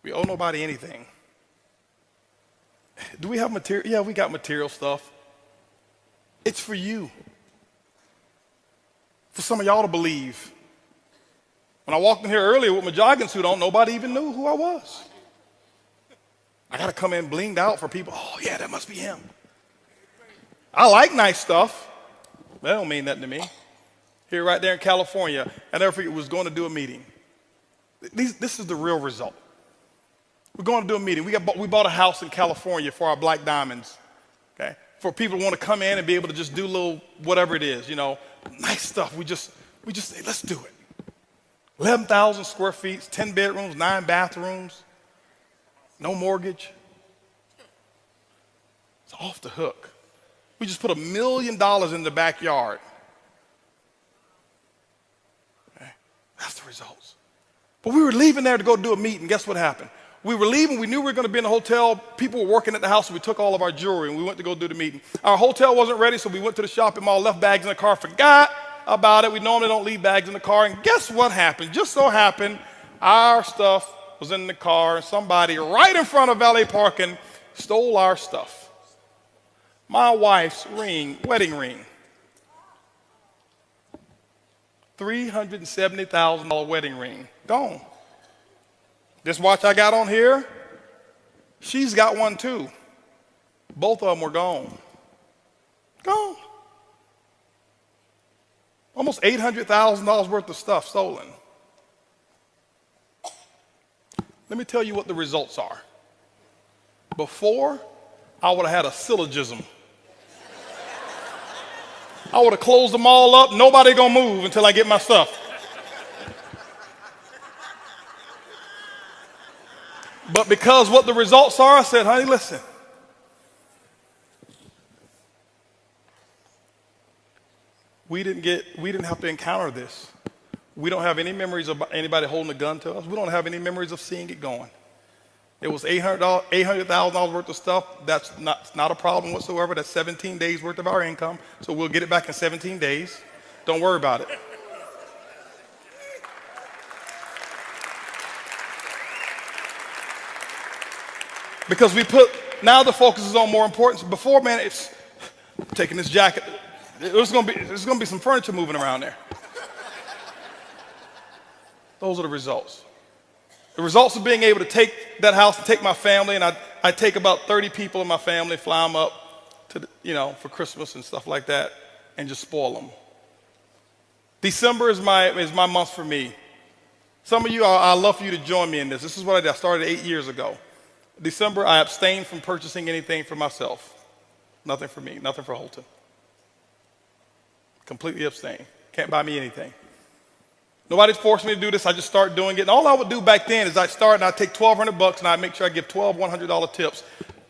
We owe nobody anything. Do we have material? Yeah, we got material stuff. It's for you. For some of y'all to believe. When I walked in here earlier with my jogging suit on, nobody even knew who I was. I got to come in blinged out for people. Oh, yeah, that must be him. I like nice stuff. That don't mean nothing to me. Here, right there in California, I never forget, was going to do a meeting. This is the real result. We're going to do a meeting. We bought a house in California for our Black Diamonds, okay? For people who want to come in and be able to just do little whatever it is, nice stuff. We just say, let's do it. 11,000 square feet, 10 bedrooms, 9 bathrooms, no mortgage. It's off the hook. We just put $1 million in the backyard. Okay? That's the results. But we were leaving there to go do a meeting. Guess what happened? We were leaving. We knew we were going to be in the hotel. People were working at the house, so we took all of our jewelry, and we went to go do the meeting. Our hotel wasn't ready, so we went to the shopping mall, left bags in the car, forgot about it. We normally don't leave bags in the car. And guess what happened? Just so happened, our stuff was in the car, and somebody right in front of valet parking stole our stuff. My wife's wedding ring. $370,000 wedding ring. Gone. This watch I got on here, she's got one too. Both of them were gone. Gone. Almost $800,000 worth of stuff stolen. Let me tell you what the results are. Before, I would have had a syllogism. I would have closed them all up. Nobody gonna move until I get my stuff. But because what the results are, I said, honey, listen. We didn't have to encounter this. We don't have any memories of anybody holding a gun to us. We don't have any memories of seeing it going. It was $800,000 worth of stuff. That's not a problem whatsoever. That's 17 days worth of our income. So we'll get it back in 17 days. Don't worry about it. Because now the focus is on more importance. Before, man, it's taking this jacket. There's gonna be some furniture moving around there. Those are the results. The results of being able to take that house and take my family, and I take about 30 people in my family, fly them up to for Christmas and stuff like that, and just spoil them. December is my month for me. Some of you, I'd love for you to join me in this. This is what I did. I started 8 years ago. December, I abstained from purchasing anything for myself. Nothing for me, nothing for Holton. Completely abstain. Can't buy me anything. Nobody forced me to do this. I just started doing it. And all I would do back then is I'd take $1,200 and I'd make sure I give 12 $100 tips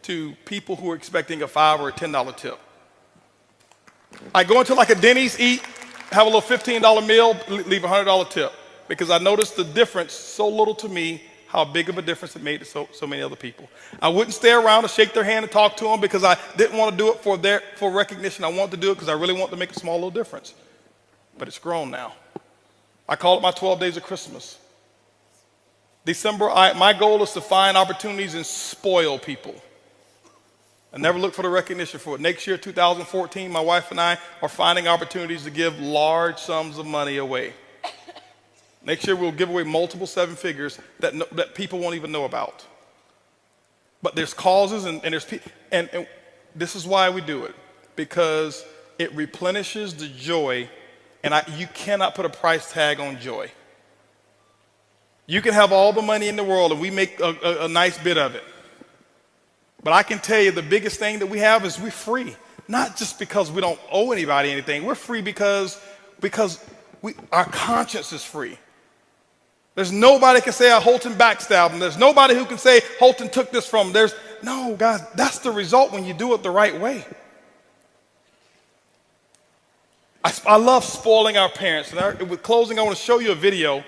to people who are expecting a $5 or a $10 tip. I go into like a Denny's, eat, have a little $15 meal, leave a $100 tip. Because I noticed the difference so little to me, how big of a difference it made to so many other people. I wouldn't stay around to shake their hand and talk to them because I didn't want to do it for recognition. I wanted to do it because I really want to make a small little difference. But it's grown now. I call it my 12 days of Christmas. December, my goal is to find opportunities and spoil people. I never look for the recognition for it. Next year, 2014, my wife and I are finding opportunities to give large sums of money away. Next year, we'll give away multiple 7 figures that people won't even know about. But there's causes and there's people. And this is why we do it. Because it replenishes the joy. And you cannot put a price tag on joy. You can have all the money in the world and we make a nice bit of it. But I can tell you the biggest thing that we have is we're free. Not just because we don't owe anybody anything. We're free because our conscience is free. There's nobody can say Holton backstabbed him. There's nobody who can say Holton took this from him. No, guys, that's the result when you do it the right way. I love spoiling our parents. And with closing, I want to show you a video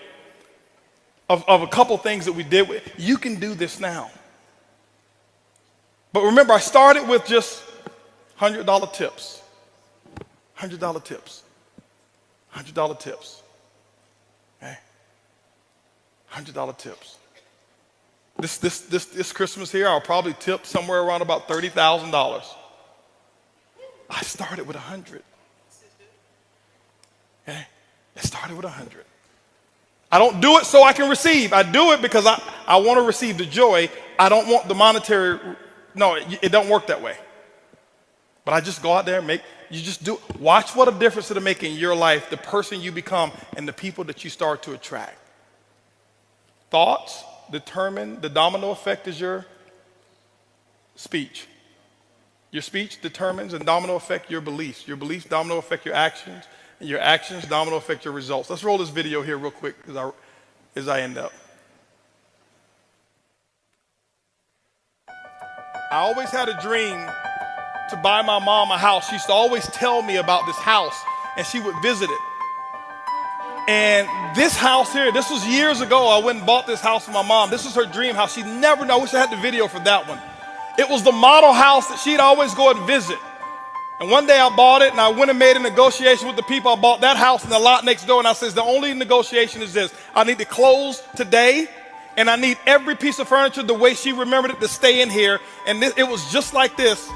of a couple things that we did. You can do this now. But remember, I started with just $100 tips. $100 tips. $100 tips. Okay? $100 tips. This Christmas here, I'll probably tip somewhere around about $30,000. I started with 100. Okay? I started with 100. I don't do it so I can receive. I do it because I want to receive the joy. I don't want the monetary. No, it don't work that way. But I just go out there and you just do it. Watch what a difference it'll make in your life, the person you become, and the people that you start to attract. Thoughts determine, the domino effect is your speech. Your speech determines and domino affect your beliefs. Your beliefs domino affect your actions, and your actions domino affect your results. Let's roll this video here real quick as I end up. I always had a dream to buy my mom a house. She used to always tell me about this house, and she would visit it. And this house here, this was years ago. I went and bought this house for my mom. This was her dream house. She never knew. I wish I had the video for that one. It was the model house that she'd always go and visit. And one day I bought it, and I went and made a negotiation with the people. I bought that house and the lot next door, and I says, the only negotiation is this. I need to close today, and I need every piece of furniture the way she remembered it to stay in here. And it was just like this.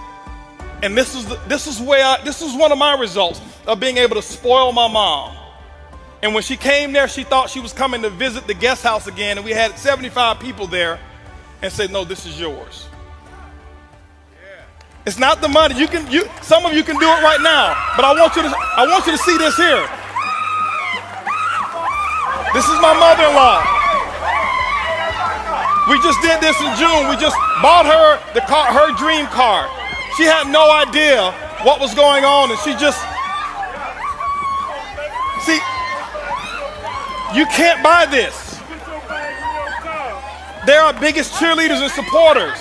And this is one of my results of being able to spoil my mom. And when she came there, she thought she was coming to visit the guest house again, and we had 75 people there, and said, no, this is yours. It's not the money. Some of you can do it right now, but I want you to see this here. This is my mother-in-law. We just did this in June. We just bought her her dream car. She had no idea what was going on, and she just, see, you can't buy this. They're our biggest cheerleaders and supporters.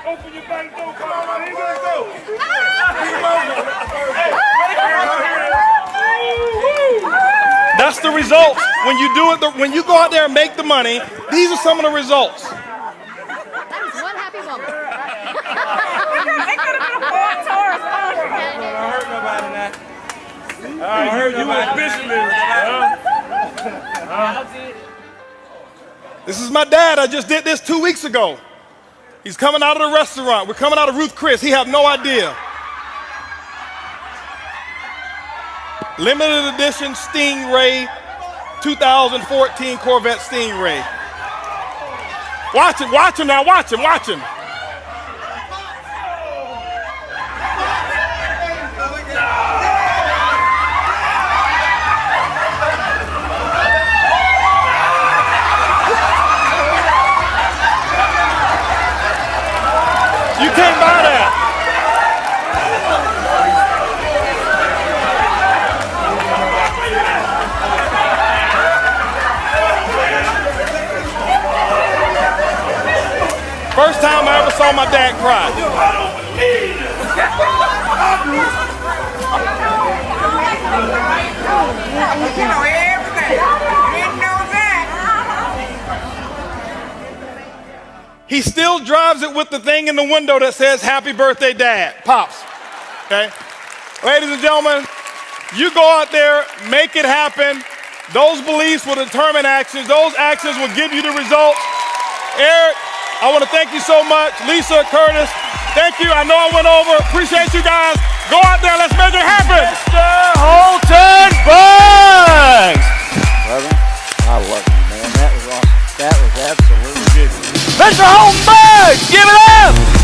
Open your back door, come on, here you go. That's the results. When you do it, when you go out there and make the money, these are some of the results. That is one happy moment. It could have been a four Taurus. I heard nobody that. I heard you officially. This is my dad. I just did this 2 weeks ago. He's coming out of the restaurant. We're coming out of Ruth Chris. He had no idea. Limited edition Stingray, 2014 Corvette Stingray. Watch him now, watch him. You can't buy that. First time I ever saw my dad cry. You know everything. Didn't know that. He still drives it with the thing in the window that says, "Happy birthday, Dad." Pops. Okay? Ladies and gentlemen, you go out there, make it happen. Those beliefs will determine actions. Those actions will give you the results. Eric, I want to thank you so much. Lisa, Curtis, thank you. I know I went over. Appreciate you guys. Go out there. Let's make it happen. Mr. Holton Bugs! Brother, I love you, man. That was awesome. That was absolutely good. Mr. Holton Bugs! Give it up!